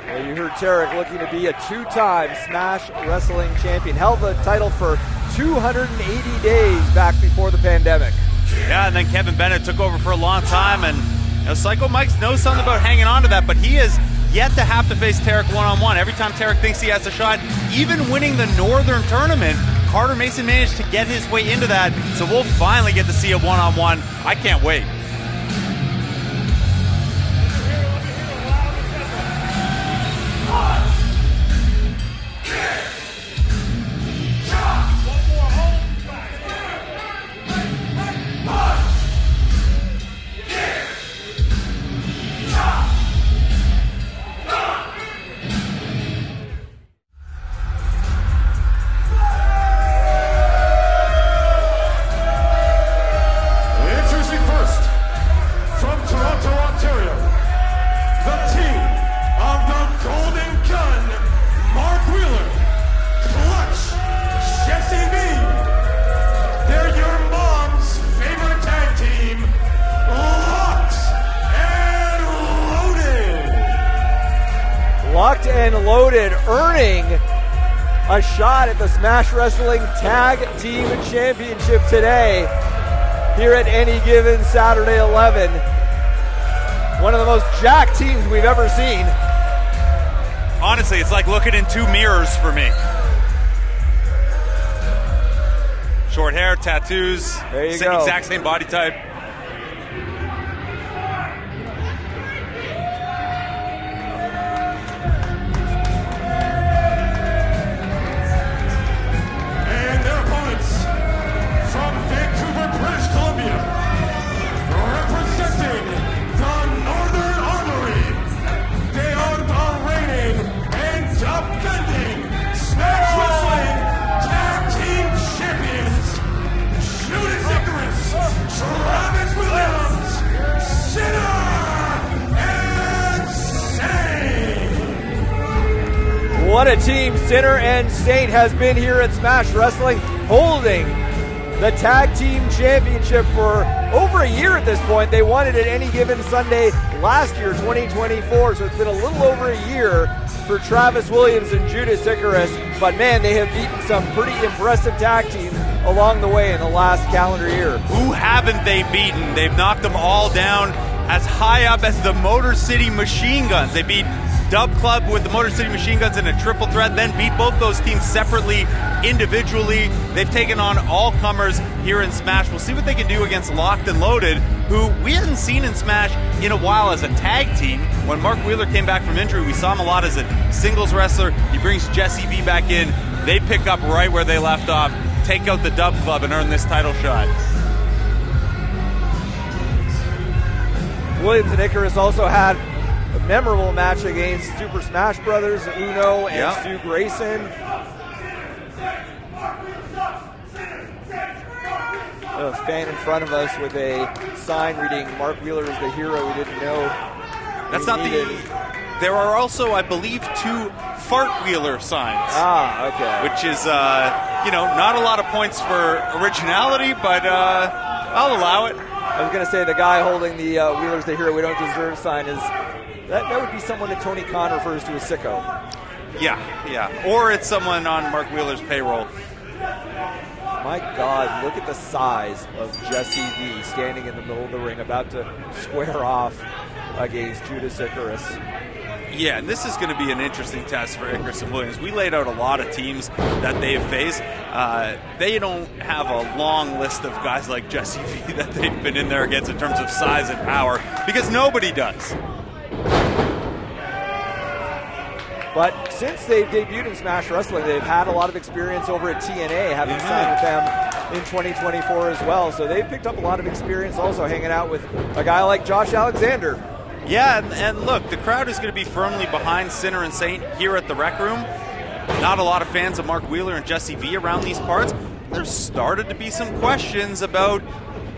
Well, you heard Tarek looking to be a two-time Smash Wrestling champion. Held the title for 280 days back before the pandemic.
Yeah, and then Kevin Bennett took over for a long time, and Psycho Mike knows something about hanging on to that, but he is yet to have to face Tarek one-on-one. Every time Tarek thinks he has a shot, even winning the Northern Tournament, Carter Mason managed to get his way into that, so we'll finally get to see a one-on-one. I can't wait.
Locked and loaded, earning a shot at the Smash Wrestling Tag Team Championship today here at Any Given Saturday 11. One of the most jacked teams we've ever seen.
Honestly, it's like looking in two mirrors for me. Short hair, tattoos,
there you go.
Exact same body type.
Jax Williams, Sinner, and Saint.
What a team Sinner and Saint has been here at Smash Wrestling, holding the Tag Team Championship for over a year at this point. They won it at Any Given Sunday last year, 2024, so it's been a little over a year for Travis Williams and Judas Icarus, but man, they have beaten some pretty impressive tag teams along the way in the last calendar year.
Who haven't they beaten? They've knocked them all down as high up as the Motor City Machine Guns. They beat Dub Club with the Motor City Machine Guns in a triple threat, then beat both those teams separately, individually. They've taken on all comers here in Smash. We'll see what they can do against Locked and Loaded, who we hadn't seen in Smash in a while as a tag team. When Mark Wheeler came back from injury, we saw him a lot as a singles wrestler. He brings Jesse V back in. They pick up right where they left off, take out the Dub Club, and earn this title shot.
Williams and Icarus also had a memorable match against Super Smash Brothers, Uno and Stu Grayson. A fan in front of us with a sign reading "Mark Wheeler is the hero we didn't know."
That's not needed. There are also, I believe, 2 Fart Wheeler signs.
Okay.
Which is, not a lot of points for originality, but I'll allow it.
I was going to say the guy holding the Wheeler's the hero we don't deserve sign is that would be someone that Tony Khan refers to as sicko.
Yeah. Or it's someone on Mark Wheeler's payroll.
My God, look at the size of Jesse V standing in the middle of the ring, about to square off against Judas Icarus.
Yeah, and this is going to be an interesting test for Icarus and Williams. We laid out a lot of teams that they've faced. They don't have a long list of guys like Jesse V that they've been in there against in terms of size and power, because nobody does.
But since they've debuted in Smash Wrestling, they've had a lot of experience over at TNA, having signed with them in 2024 as well. So they've picked up a lot of experience also hanging out with a guy like Josh Alexander.
Yeah, and look, the crowd is going to be firmly behind Sinner and Saint here at the Rec Room. Not a lot of fans of Mark Wheeler and Jesse V around these parts. There's started to be some questions about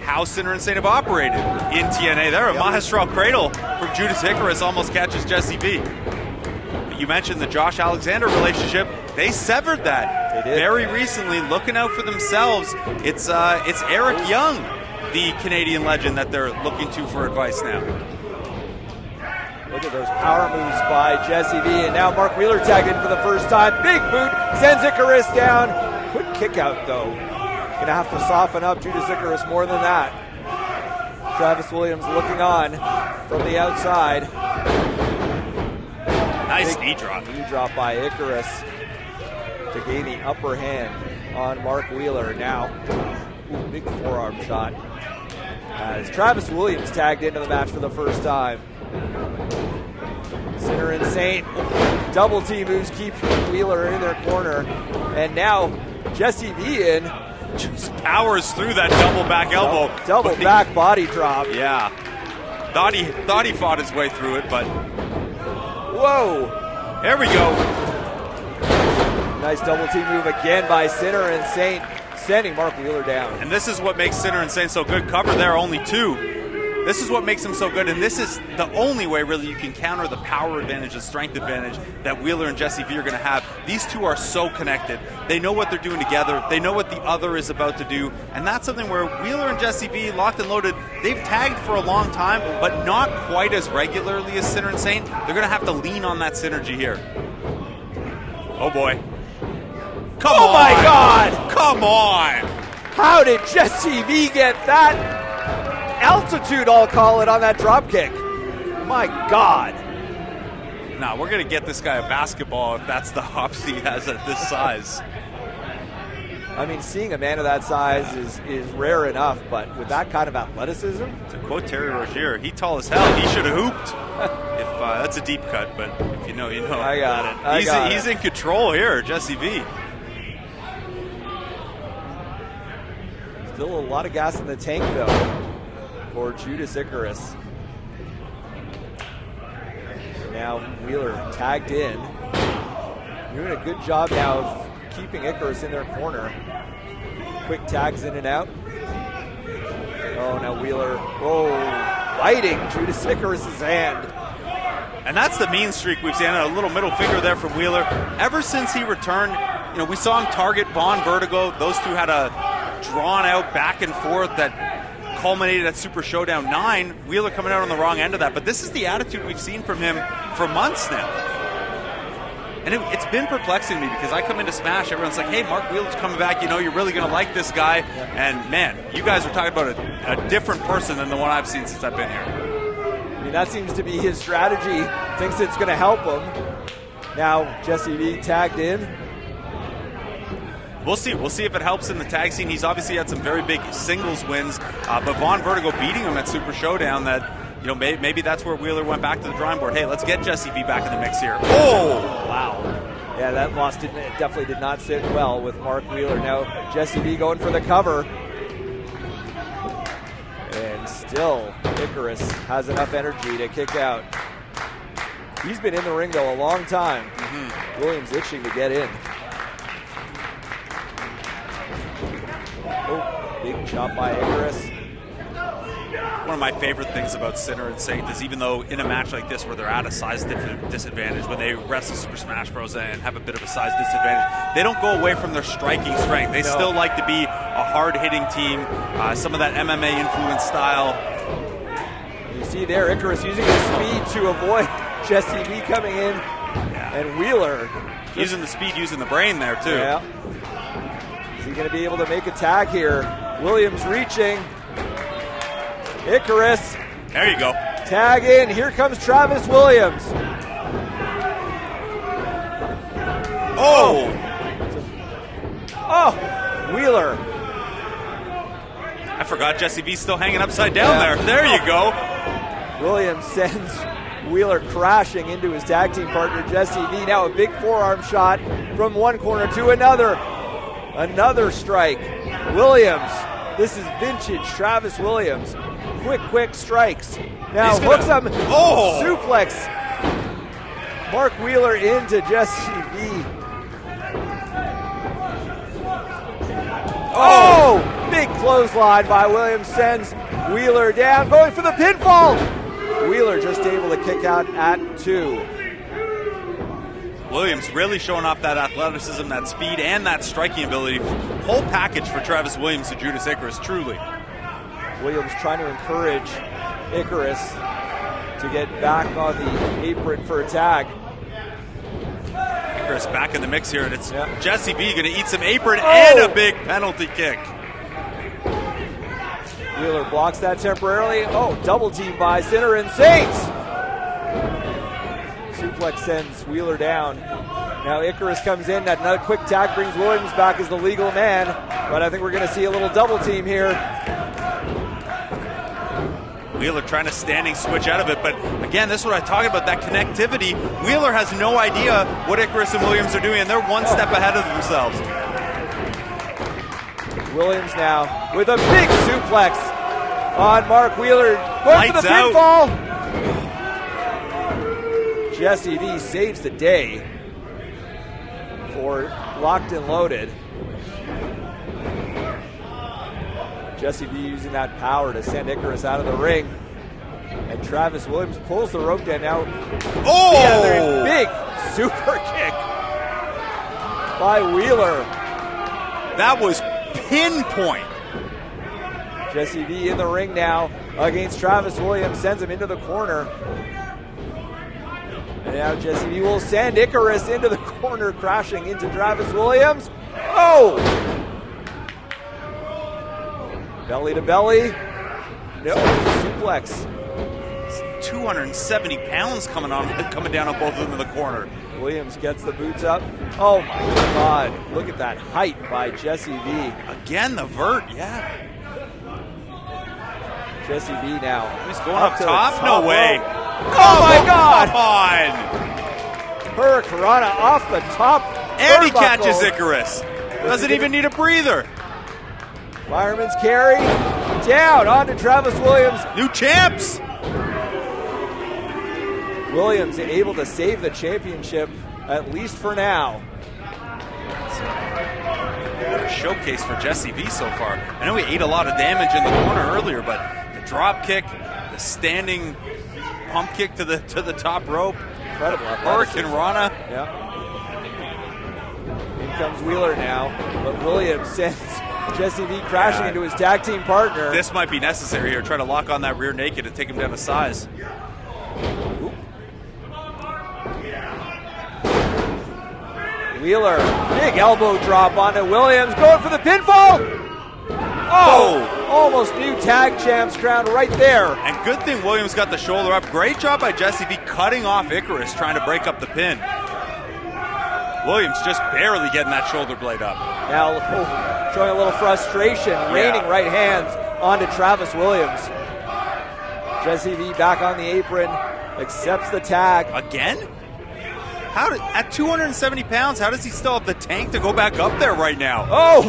how Sinner and Saint have operated in TNA. There, a Mahastral Cradle from Judas Icarus almost catches Jesse V. You mentioned the Josh Alexander relationship. They severed that very recently, looking out for themselves. It's Eric Young, the Canadian legend, that they're looking to for advice now.
Look at those power moves by Jesse V. And now Mark Wheeler tagged in for the first time. Big boot, sends Icarus down. Quick kick out, though. Gonna have to soften up Judas Icarus more than that. Travis Williams looking on from the outside.
Nice knee drop.
Knee drop by Icarus to gain the upper hand on Mark Wheeler. Now, big forearm shot as Travis Williams tagged into the match for the first time. Sinner and Saint double team moves keep Wheeler in their corner, and now Jesse V in
just powers through that double back elbow.
Double back body drop.
Yeah, thought he fought his way through it, but
whoa!
There we go.
Nice double team move again by Sinner and Saint, sending Mark Wheeler down.
And this is what makes Sinner and Saint so good. Cover there, only 2. This is what makes them so good, and this is the only way really you can counter the power advantage, the strength advantage that Wheeler and Jesse V are going to have. These two are so connected. They know what they're doing together. They know what the other is about to do, and that's something where Wheeler and Jesse V, locked and loaded, they've tagged for a long time, but not quite as regularly as Sinner and Saint. They're going to have to lean on that synergy here. Oh boy. Come on!
Oh my God!
Come on!
How did Jesse V get that altitude, I'll call it, on that drop kick? My God.
Nah, we're going to get this guy a basketball if that's the hops he has at this size.
I mean, seeing a man of that size is rare enough, but with that kind of athleticism?
To quote Terry Rozier, he tall as hell. He should have hooped. If that's a deep cut, but if you know, you know.
I got it.
He's in control here, Jesse V.
Still a lot of gas in the tank, though, for Judas Icarus. Now Wheeler tagged in. Doing a good job now of keeping Icarus in their corner. Quick tags in and out. Oh, now Wheeler, biting Judas Icarus's hand.
And that's the mean streak we've seen. A little middle finger there from Wheeler. Ever since he returned, you know, we saw him target Von Vertigo. Those two had a drawn out back and forth that culminated at Super Showdown 9. Wheeler coming out on the wrong end of that. But this is the attitude we've seen from him for months now. And it's been perplexing to me because I come into Smash, everyone's like, hey, Mark Wheeler's coming back, you know, you're really going to like this guy. And man, you guys are talking about a different person than the one I've seen since I've been here.
I mean, that seems to be his strategy. Thinks it's going to help him. Now Jesse V tagged in.
We'll see. We'll see if it helps in the tag scene. He's obviously had some very big singles wins, but Von Vertigo beating him at Super Showdown. That, you know, maybe that's where Wheeler went back to the drawing board. Hey, let's get Jesse V back in the mix here. Oh,
wow! Yeah, that loss definitely did not sit well with Mark Wheeler. Now Jesse V going for the cover, and still Icarus has enough energy to kick out. He's been in the ring though a long time. Williams itching to get in. Oh, big chop by Icarus.
One of my favorite things about Sinner and Saint is even though in a match like this where they're at a size disadvantage, when they wrestle Super Smash Bros. And have a bit of a size disadvantage, they don't go away from their striking strength. They still like to be a hard-hitting team, some of that MMA influence style.
You see there, Icarus using his speed to avoid Jesse V coming in, and Wheeler
using the speed, using the brain there too.
Yeah. Is he going to be able to make a tag here? Williams reaching. Icarus.
There you go.
Tag in. Here comes Travis Williams.
Oh!
Oh! Wheeler.
I forgot Jesse V's still hanging upside down there. There you go.
Williams sends Wheeler crashing into his tag team partner, Jesse V. Now a big forearm shot from one corner to another. Another strike. Williams. This is vintage Travis Williams. Quick strikes. Now hooks him.
Oh!
Suplex. Mark Wheeler into Jesse V. Oh! Big big clothesline by Williams sends Wheeler down, going for the pinfall. Wheeler just able to kick out at 2.
Williams really showing off that athleticism, that speed, and that striking ability. Whole package for Travis Williams and Judas Icarus, truly.
Williams trying to encourage Icarus to get back on the apron for a tag.
Icarus back in the mix here, and it's Jesse V going to eat some apron
Oh!
and a big penalty kick.
Wheeler blocks that temporarily. Oh, double team by Sinner and Saints. Suplex sends Wheeler down. Now Icarus comes in. That another quick tag brings Williams back as the legal man. But I think we're going to see a little double team here.
Wheeler trying to standing switch out of it, but again, this is what I talk about, that connectivity. Wheeler has no idea what Icarus and Williams are doing, and they're one step ahead of themselves.
Williams now with a big suplex on Mark Wheeler. Going for the
Lights out.
pinfall. Jesse V saves the day for Locked and Loaded. Jesse V using that power to send Icarus out of the ring. And Travis Williams pulls the rope down now.
Oh!
The other big super kick by Wheeler.
That was pinpoint.
Jesse V in the ring now against Travis Williams, sends him into the corner. And now Jesse V will send Icarus into the corner, crashing into Travis Williams. Oh! Belly to belly. No, suplex.
270 pounds coming down on both of them in the corner.
Williams gets the boots up. Oh my God, look at that height by Jesse V.
Again, the vert, yeah.
Jesse V now.
He's going up top? No way.
Oh my God!
Come on!
Hurricanrana off the top.
And he
turnbuckle.
catches Icarus. Doesn't even need a breather.
Fireman's carry. Down onto Travis Williams.
New champs!
Williams able to save the championship, at least for now.
What a showcase for Jesse V so far. I know he ate a lot of damage in the corner earlier, but the drop kick, the standing pump kick to the top rope.
Incredible.
Hurricanrana.
Yeah. In comes Wheeler now, but Williams sends Jesse V crashing into his tag team partner.
This might be necessary here. Try to lock on that rear naked and take him down to size.
Ooh. Wheeler, big elbow drop onto Williams, going for the pinfall. Oh, almost new tag champs crown right there.
And good thing Williams got the shoulder up. Great job by Jesse V cutting off Icarus, trying to break up the pin. Williams just barely getting that shoulder blade up.
Now showing a little frustration, raining right hands onto Travis Williams. Jesse V back on the apron, accepts the tag.
Again? At 270 pounds, how does he still have the tank to go back up there right now?
Oh,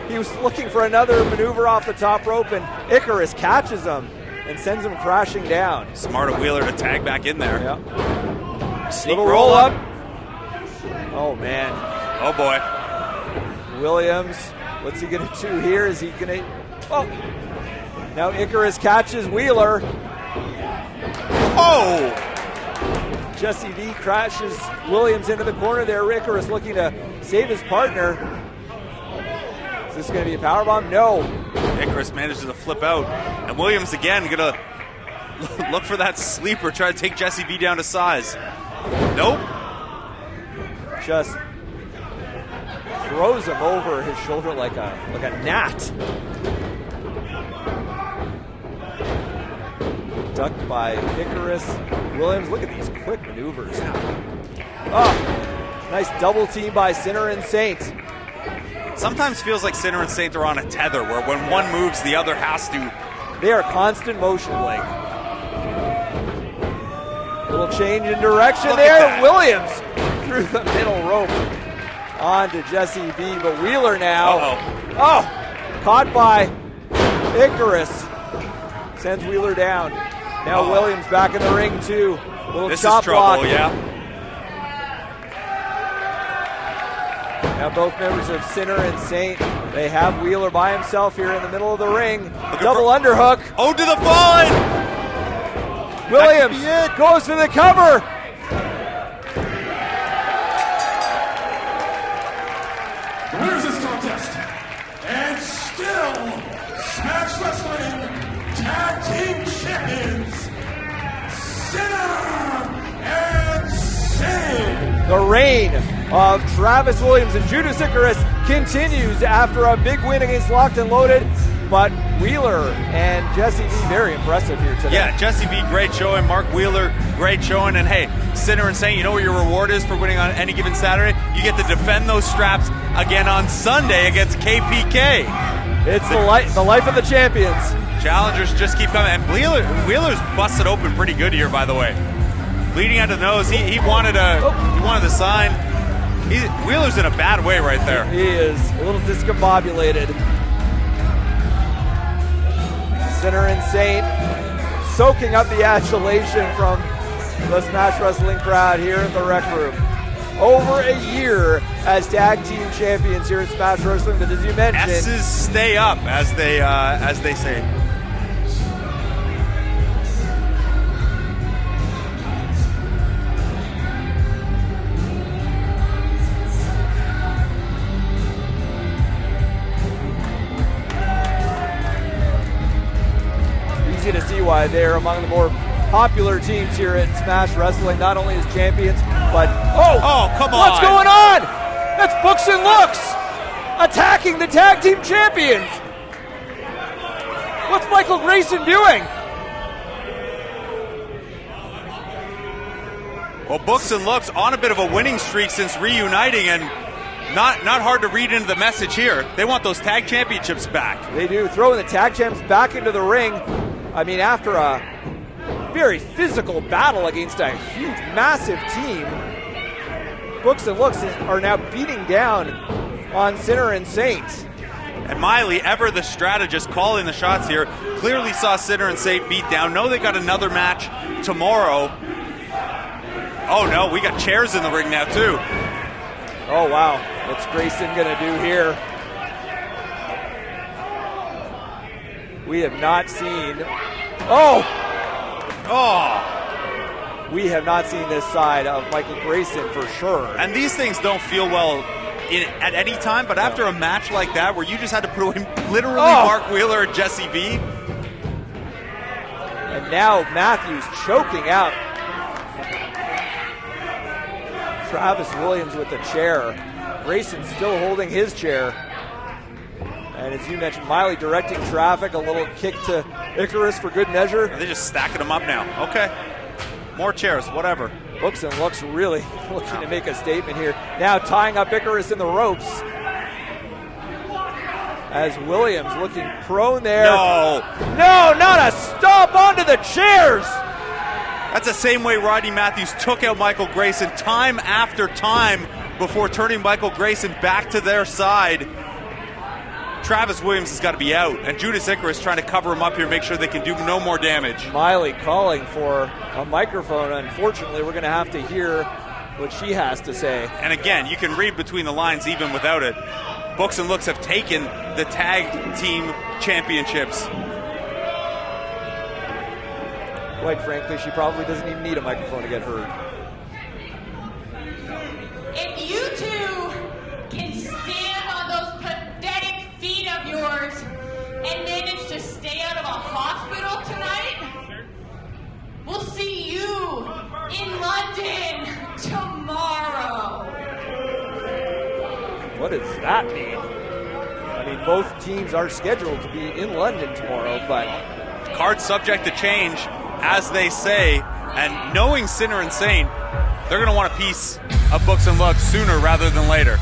he was looking for another maneuver off the top rope, and Icarus catches him and sends him crashing down.
Smart of Wheeler to tag back in there.
Yep.
Sneak
Little
roll up.
Oh, man.
Oh, boy.
Williams, what's he going to do here? Is he going to... Oh! Now Icarus catches Wheeler.
Oh!
Jesse V crashes Williams into the corner there. Icarus looking to save his partner. Is this going to be a powerbomb? No.
Icarus manages to flip out. And Williams again going to look for that sleeper, try to take Jesse V down to size. Nope.
Just throws him over his shoulder like a gnat. Ducked by Icarus. Williams, look at these quick maneuvers. Oh, nice double team by Sinner and Saint.
Sometimes feels like Sinner and Saint are on a tether where when one moves, the other has to.
They are constant motion, Blake. Little change in direction there. Williams through the middle rope onto Jesse V, but Wheeler now. Oh, caught by Icarus. Sends Wheeler down. Now Williams back in the ring too. Little
This
chop
is trouble,
block.
yeah.
Now both members of Sinner and Saint, they have Wheeler by himself here in the middle of the ring. Double underhook.
Oh, to the fallen!
Williams goes for the cover.
The winners of this contest, and still Smash Wrestling Tag Team Champions, Sinner and Saint.
The reign of Travis Williams and Judas Icarus continues after a big win against Locked and Loaded, but Wheeler and Jesse V very impressive here today.
Yeah, Jesse V, great showing. Mark Wheeler, great showing. And hey, Sinner and Saint, you know what your reward is for winning on any given Saturday? You get to defend those straps again on Sunday against KPK.
It's the life of the champions.
Challengers just keep coming. And Wheeler's busted open pretty good here, by the way. Bleeding out the nose. He wanted the sign. Wheeler's in a bad way right there.
He is a little discombobulated. Sinner and Saint soaking up the adulation from the Smash Wrestling crowd here in the Rec Room. Over a year as tag team champions here at Smash Wrestling, but as you mentioned,
S's stay up, as they say.
to see why they're among the more popular teams here at Smash Wrestling, not only as champions, but
oh, come on!
What's going on? That's Books and Looks attacking the tag team champions. What's Michael Grayson doing?
Well, Books and Looks on a bit of a winning streak since reuniting, and not hard to read into the message here. They want those tag championships back.
They do, throwing the tag champs back into the ring. I mean, after a very physical battle against a huge, massive team, Books and Looks are now beating down on Sinner and Saint.
And Miley, ever the strategist calling the shots here, clearly saw Sinner and Saint beat down. Know they got another match tomorrow. Oh no, we got chairs in the ring now too.
Oh wow, what's Grayson gonna do here? We have not seen, we have not seen this side of Michael Grayson for sure.
And these things don't feel well at any time, but after a match like that where you just had to put in literally Mark Wheeler and Jesse V.
And now Matthews choking out Travis Williams with the chair. Grayson still holding his chair. And as you mentioned, Miley directing traffic, a little kick to Icarus for good measure.
They're just stacking them up now. Okay. More chairs, whatever.
Books and Looks really looking to make a statement here. Now tying up Icarus in the ropes. As Williams looking prone there.
No,
not a stomp onto the chairs.
That's the same way Rodney Matthews took out Michael Grayson time after time before turning Michael Grayson back to their side. Travis Williams has got to be out, and Judas Icarus trying to cover him up here, make sure they can do no more damage.
Miley calling for a microphone. Unfortunately, we're going to have to hear what she has to say.
And again, you can read between the lines even without it. Books and Looks have taken the tag team championships.
Quite frankly, she probably doesn't even need a microphone to get heard.
If you two can stand on those pathetic feet of yours and manage to stay out of a hospital tonight, we'll see you in London tomorrow.
What does that mean? I mean, both teams are scheduled to be in London tomorrow, but
Card subject to change, as they say, and knowing Sinner and Saint, they're going to want a piece of Books and Looks sooner rather than later.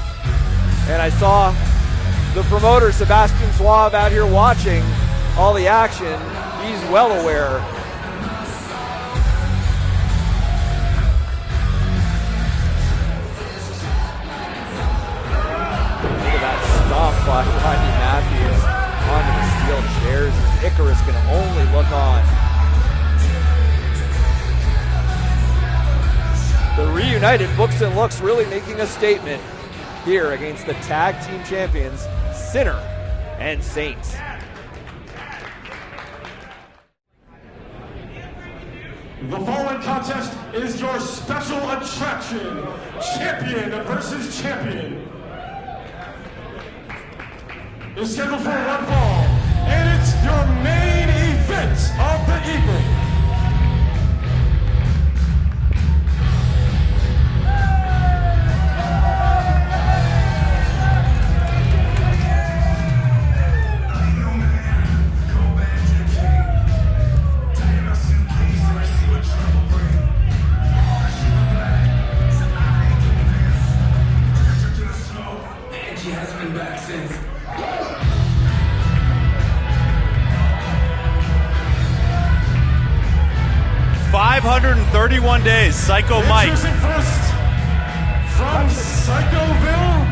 And I saw the promoter, Sebastian Suave, out here watching all the action. He's well aware. Look at that stomp by Rodney Matthews onto the steel chairs. Icarus can only look on. The reunited Books and Looks really making a statement here against the tag team champions, Sinner and Saints.
The following contest is your special attraction, champion versus champion. It's scheduled for one fall, and it's your main event of the evening.
She hasn't been back since.
531 days, Psycho Mike.
Introducing first from Psychoville,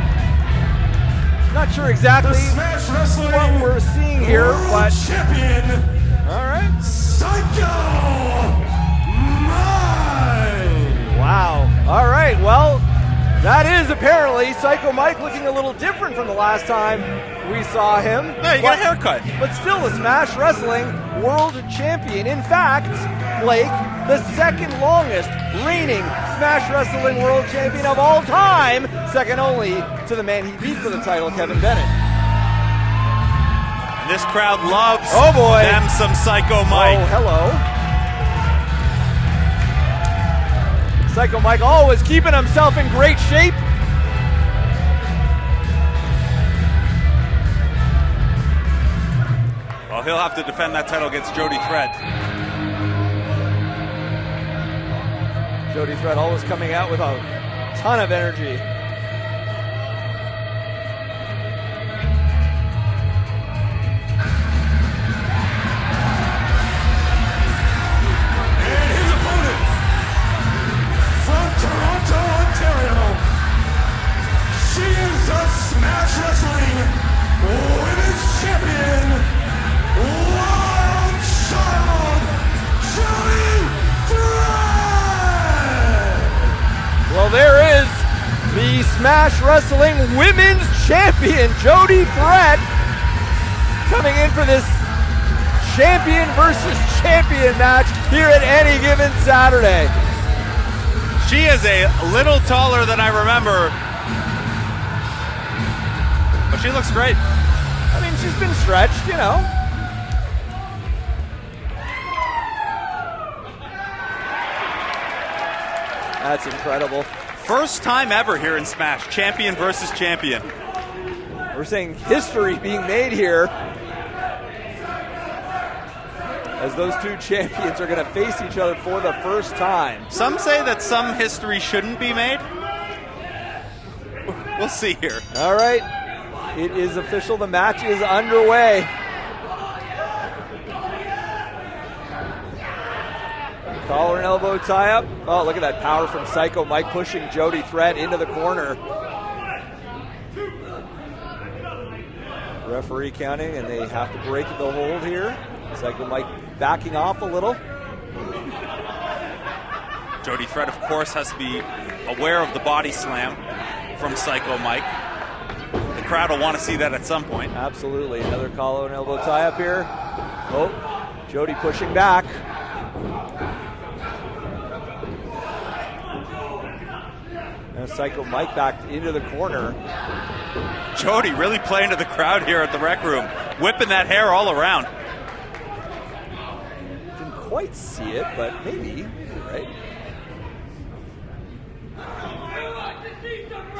Not sure exactly
the Smash Wrestling
what we're seeing here,
World
but
Champion,
all right.
Psycho Mike.
Wow. All right. Well, that is apparently Psycho Mike looking a little different from the last time we saw him.
Yeah, you got a haircut.
But still the Smash Wrestling World Champion. In fact, Blake, the second longest reigning Smash Wrestling World Champion of all time, second only to the man he beat for the title, Kevin Bennett.
And this crowd loves them some Psycho Mike.
Oh, hello. Psycho Mike always keeping himself in great shape.
Well, he'll have to defend that title against Jody Threat.
Jody Threat always coming out with a ton of energy.
And his opponent from Toronto, Ontario, she is the Smash Wrestling Women's Champion, Wild Child, Jody Threat.
Well, there is the Smash Wrestling Women's Champion, Jody Threat, coming in for this champion versus champion match here at any given Saturday.
She is a little taller than I remember, but she looks great.
I mean, she's been stretched, you know. That's incredible.
First time ever here in Smash, champion versus champion.
We're saying history being made here as those two champions are going to face each other for the first time.
Some say that some history shouldn't be made. We'll see here.
All right, it is official. The match is underway. Collar and elbow tie up. Oh, look at that power from Psycho Mike pushing Jody Threat into the corner. Referee counting, and they have to break the hold here. Psycho Mike backing off a little.
Jody Threat, of course, has to be aware of the body slam from Psycho Mike. The crowd will want to see that at some point.
Absolutely. Another collar and elbow tie up here. Oh, Jody pushing back. Now Psycho Mike back into the corner.
Jody really playing to the crowd here at the Rec Room, whipping that hair all around.
Didn't quite see it, but maybe, right?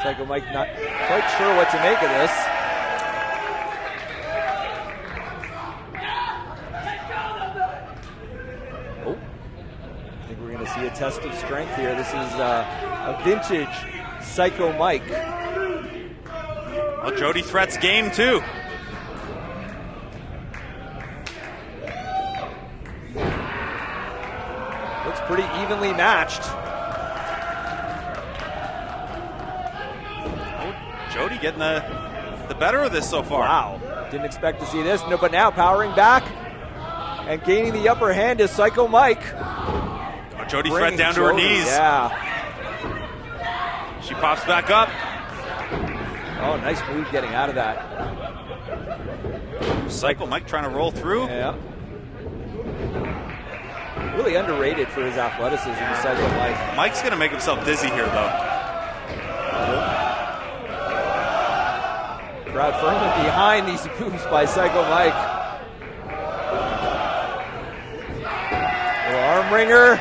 Psycho Mike not quite sure what to make of this. Oh, I think we're going to see a test of strength here. This is a vintage Psycho Mike.
Well, Jody Threat's game too.
Looks pretty evenly matched.
Jody getting the better of this so far.
Wow. Didn't expect to see this. No, but now powering back and gaining the upper hand is Psycho Mike.
Oh, Jody Threat down to her knees.
Yeah.
She pops back up.
Oh, nice move getting out of that.
Psycho Mike trying to roll through.
Yeah. Really underrated for his athleticism, Psycho Mike.
Mike's going to make himself dizzy here, though.
Crowd firmly behind these moves by Psycho Mike. Little arm wringer.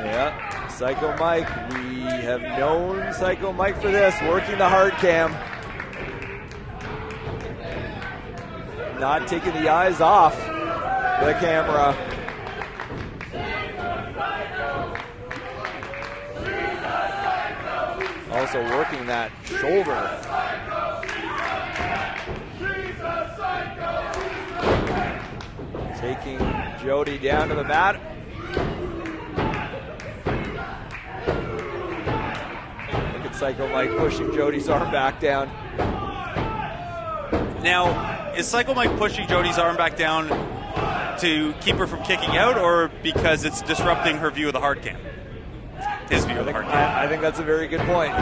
Yeah, Psycho Mike. We have known Psycho Mike for this, working the hard cam. Not taking the eyes off the camera. Also working that shoulder. Taking Jody down to the mat. Look at Psycho Mike pushing Jody's arm back down.
Now, is Psycho Mike pushing Jody's arm back down to keep her from kicking out, or because it's disrupting her view of the hard cam? His view of the hard cam.
I think that's a very good point.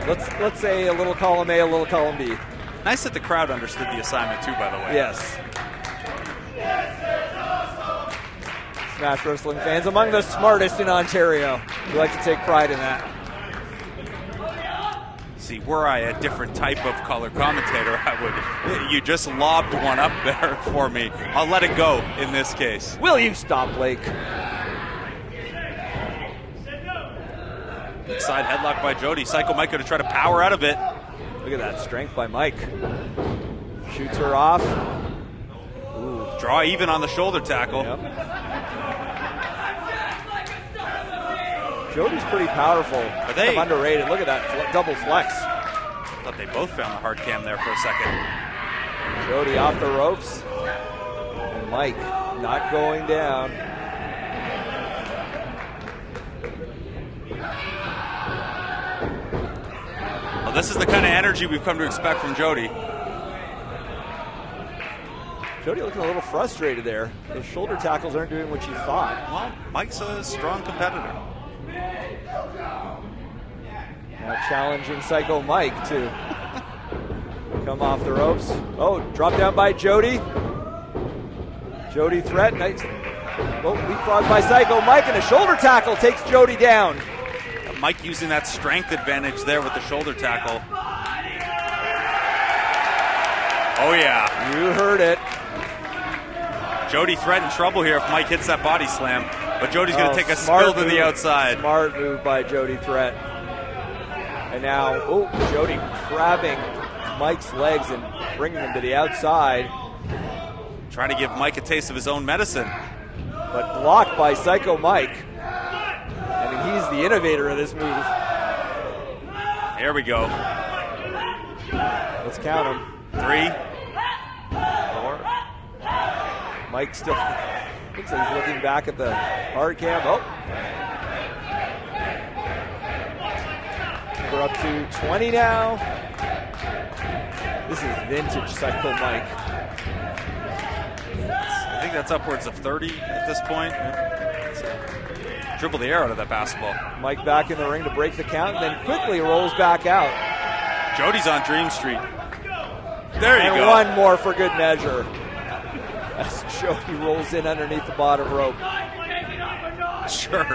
Let's say a little column A, a little column B.
Nice that the crowd understood the assignment too, by the way.
Yes. Smash Wrestling fans, among the smartest in Ontario. We like to take pride in that.
See, were I a different type of color commentator, I would. You just lobbed one up there for me. I'll let it go in this case.
Will you stop, Blake?
Side headlock by Jody. Psycho Mike going to try to power out of it.
Look at that strength by Mike. Shoots her off. Ooh.
Draw even on the shoulder tackle.
Yep. Jody's pretty powerful.
Are they?
Kind of underrated. Look at that double flex.
I thought they both found the hard cam there for a second.
Jody off the ropes. And Mike not going down.
Well, this is the kind of energy we've come to expect from Jody.
Jody looking a little frustrated there. Those shoulder tackles aren't doing what you thought.
Well, Mike's a strong competitor.
Now challenging Psycho Mike to come off the ropes. Oh, drop down by Jody. Jody threat. Nice. Oh, leapfrog by Psycho Mike, and a shoulder tackle takes Jody down.
Mike using that strength advantage there with the shoulder tackle. Oh, yeah.
You heard it.
Jody threatened trouble here if Mike hits that body slam. But Jody's going to take a spill to the outside.
Smart move by Jody Threat. And now, Jody grabbing Mike's legs and bringing him to the outside.
Trying to give Mike a taste of his own medicine.
But blocked by Psycho Mike. I mean, he's the innovator of this move.
Here we go.
Let's count them.
3, 4.
Mike still looks like he's looking back at the hard cam. Oh. We're up to 20 now. This is vintage Psycho Mike.
I think that's upwards of 30 at this point. Dribble the air out of that basketball.
Mike back in the ring to break the count, and then quickly rolls back out.
Jody's on Dream Street. There you
and
go.
One more for good measure. As Jody rolls in underneath the bottom rope.
Sure.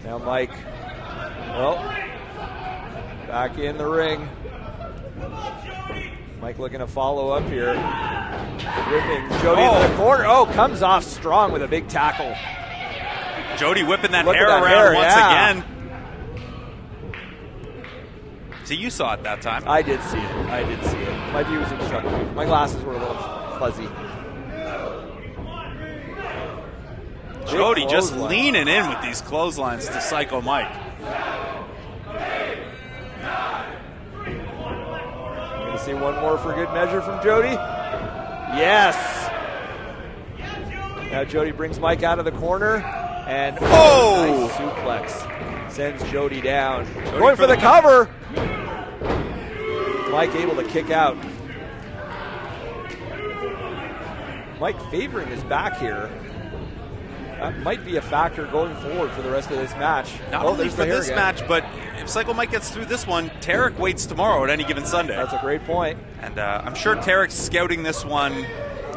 Now Mike, back in the ring. Mike looking to follow up here. Whipping Jody into the corner. Oh, comes off strong with a big tackle.
Jody whipping that
Look
hair
at that
around
hair,
once
yeah.
again. See, you saw it that time.
I did see it. My view was obstructed. My glasses were a little fuzzy.
Jody just leaning in with these clotheslines to Psycho Mike.
Gonna see one more for good measure from Jody. Yes. Now Jody brings Mike out of the corner, and nice suplex sends Jody down.
Jody
Going for the cover. Mike able to kick out. Mike favoring his back here. That might be a factor going forward for the rest of this match.
Not only for this match, but if Psycho Mike gets through this one, Tarek waits tomorrow at any given Sunday.
That's a great point.
And I'm sure Tarek's scouting this one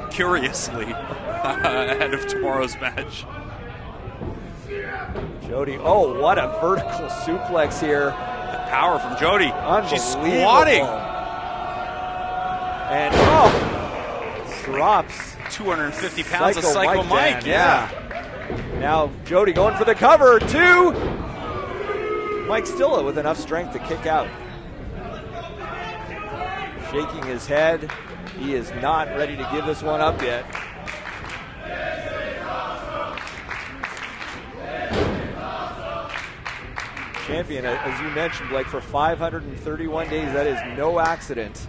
curiously ahead of tomorrow's match.
Jody, oh, what a vertical suplex here.
The power from Jody. She's
Unbelievable.
squatting.
And, drops
250 pounds of Psycho Mike.
Yeah. Now Jody going for the cover. 2. Mike Stilla with enough strength to kick out. Shaking his head. He is not ready to give this one up yet. Champion, as you mentioned, Blake, for 531 days. That is no accident.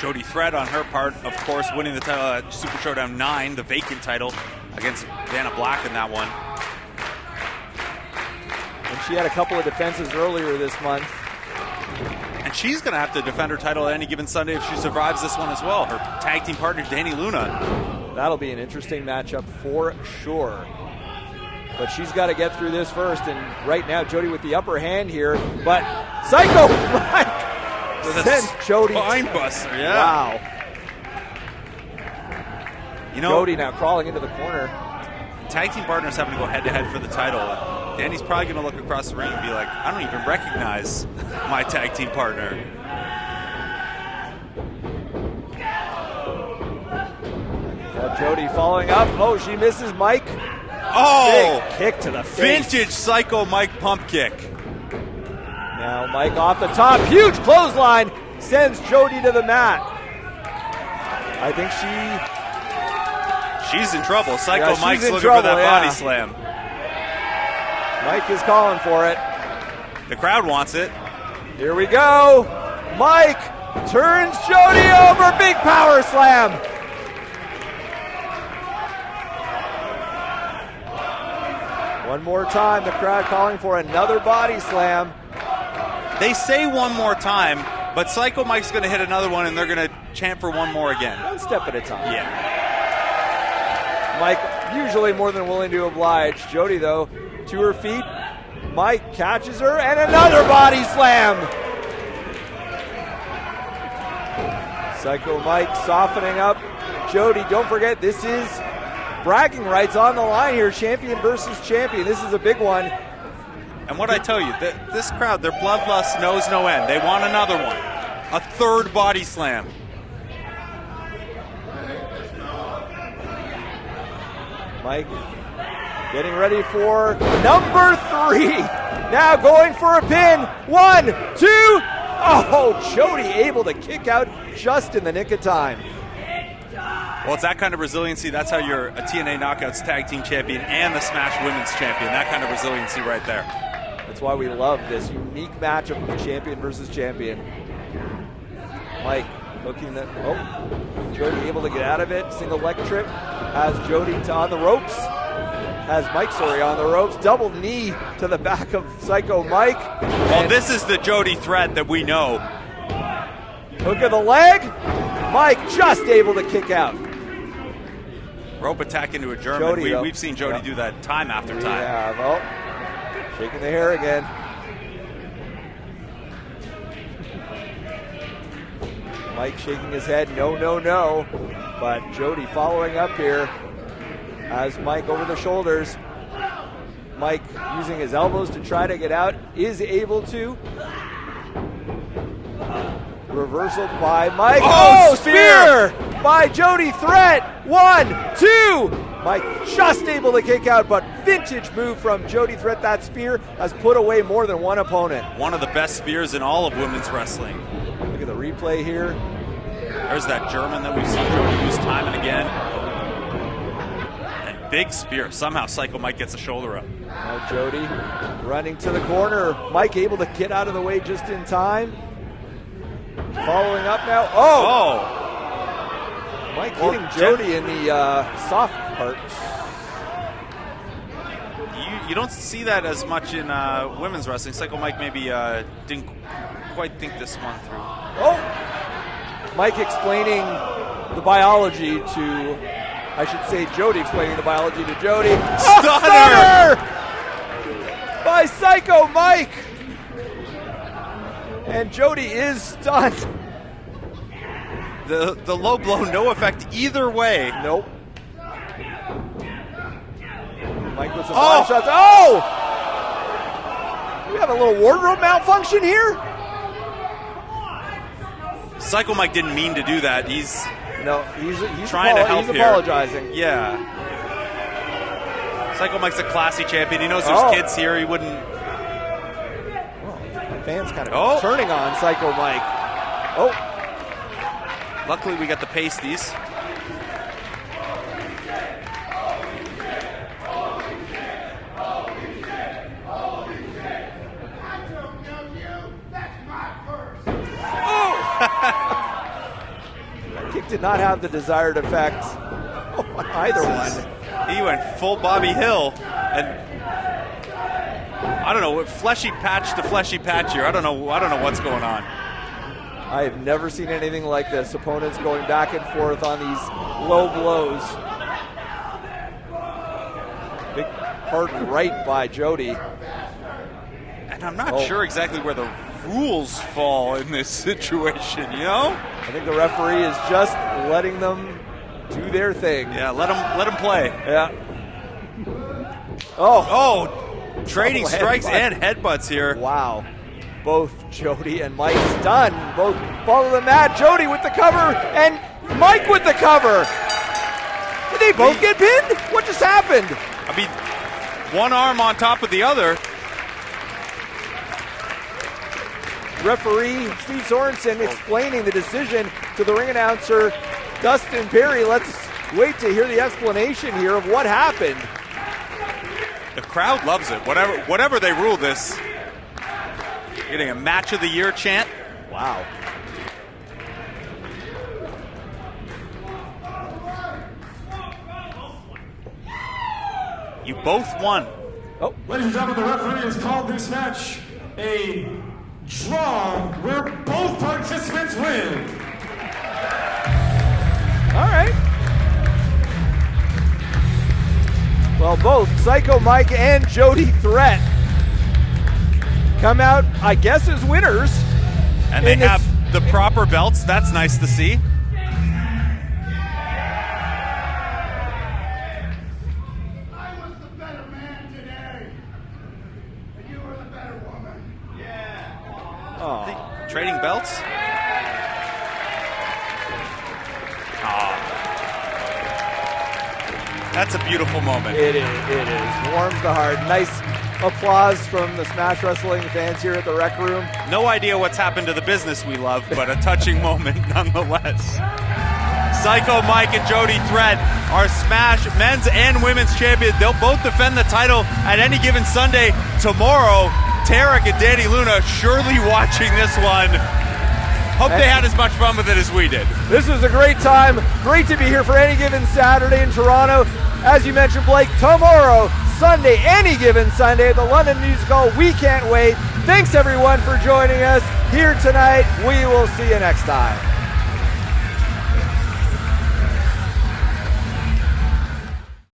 Jody Thread on her part, of course, winning the title at Super Showdown 9, the vacant title, against Vanna Black in that one.
And she had a couple of defenses earlier this month.
And she's going to have to defend her title at any given Sunday if she survives this one as well. Her tag team partner, Danny Luna.
That'll be an interesting matchup for sure. But she's got to get through this first. And right now, Jody with the upper hand here. But Psycho Mike sends Jody.
Spinebuster, yeah.
Wow.
You know,
Jody now crawling into the corner.
Tag team partners having to go head-to-head for the title. Danny's probably going to look across the ring and be like, I don't even recognize my tag team partner.
Now Jody following up. Oh, she misses Mike.
Oh!
Big kick to the face.
Vintage Psycho Mike pump kick.
Now Mike off the top. Huge clothesline. Sends Jody to the mat. I think
she's in trouble. Psycho Mike's looking
trouble,
for that body slam.
Mike is calling for it.
The crowd wants it.
Here we go. Mike turns Jody over. Big power slam. One more time. The crowd calling for another body slam.
They say one more time, but Psycho Mike's going to hit another one, and they're going to chant for one more again.
One step at a time.
Yeah.
Mike usually more than willing to oblige. Jody, though, to her feet. Mike catches her, and another body slam. Psycho Mike softening up. Jody, don't forget, this is bragging rights on the line here. Champion versus champion. This is a big one.
And what I tell you, this crowd, their bloodlust knows no end. They want another one. A third body slam.
Mike getting ready for number 3. Now going for a pin. 1, 2. Oh, Jody able to kick out just in the nick of time.
Well, it's that kind of resiliency. That's how you're a TNA Knockouts Tag Team Champion and the Smash Women's Champion. That kind of resiliency right there.
That's why we love this unique matchup of champion versus champion. Mike hooking that. Oh, Jody able to get out of it. Single leg trip. Has Jody on the ropes. Has Mike, on the ropes. Double knee to the back of Psycho Mike.
Well, this is the Jody threat that we know.
Hook of the leg. Mike just able to kick out.
Rope attack into a German. We've seen Jody do that time after time.
Yeah, well, shaking the hair again. Mike shaking his head, no, no, no. But Jody following up here. Has Mike over the shoulders. Mike using his elbows to try to get out. Is able to. Reversal by Mike.
Oh,
spear by Jody Threat. 1, 2. Mike just able to kick out, but vintage move from Jody Threat. That spear has put away more than one opponent.
One of the best spears in all of women's wrestling.
Look at the replay here.
There's that German that we've seen Jody use time and again. And big spear. Somehow Psycho Mike gets a shoulder up.
Now Jody running to the corner. Mike able to get out of the way just in time. Following up now. Oh! Mike hitting Jody in the soft part.
You don't see that as much in women's wrestling. Psycho Mike maybe didn't quite think this one through.
Oh! Mike explaining the biology to, I should say Jody explaining the biology to Jody.
Stunner!
By Psycho Mike! And Jody is stunned.
The low blow, no effect either way.
Nope. Mike with some body shots. Oh! We have a little wardrobe malfunction here?
Psycho Mike didn't mean to do that. He's
trying
to help
he's
here.
apologizing.
Yeah. Psycho Mike's a classy champion. He knows there's kids here. He wouldn't.
Fans kind of turning on Psycho Mike. Oh.
Luckily, we got the pasties.
That kick did not have the desired effect on either one.
He went full Bobby Hill, and I don't know, fleshy patch to fleshy patch here. I don't know what's going on.
I have never seen anything like this. Opponents going back and forth on these low blows. Big hard right by Jody.
And I'm not sure exactly where the rules fall in this situation, you know?
I think the referee is just letting them do their thing.
Yeah, let them play.
Yeah.
Trading strikes and headbutts here.
Wow. Both Jody and Mike stunned. Both follow the mat. Jody with the cover and Mike with the cover. Did they both get pinned? What just happened?
I mean, one arm on top of the other.
Referee Steve Sorensen explaining the decision to the ring announcer Dustin Perry. Let's wait to hear the explanation here of what happened.
The crowd loves it. Whatever they rule this. Getting a match of the year chant.
Wow.
You both won.
Oh. Ladies and gentlemen, the referee has called this match a draw where both participants win.
All right. Well, both Psycho Mike and Jody Threat come out, I guess, as winners.
And they have the proper belts. That's nice to see.
I was the better man today. And you were the better woman. Yeah.
Oh.
Trading belts? That's a beautiful moment.
It is. Warms the heart. Nice applause from the Smash Wrestling fans here at the Rec Room.
No idea what's happened to the business we love, but a touching moment nonetheless. Psycho Mike and Jody Threat are Smash men's and women's champions. They'll both defend the title at any given Sunday tomorrow. Tarek and Danny Luna surely watching this one. Hope they had as much fun with it as we did.
This was a great time. Great to be here for any given Saturday in Toronto. As you mentioned, Blake, tomorrow, Sunday, any given Sunday at the London Music Hall. We can't wait. Thanks, everyone, for joining us here tonight. We will see you next time.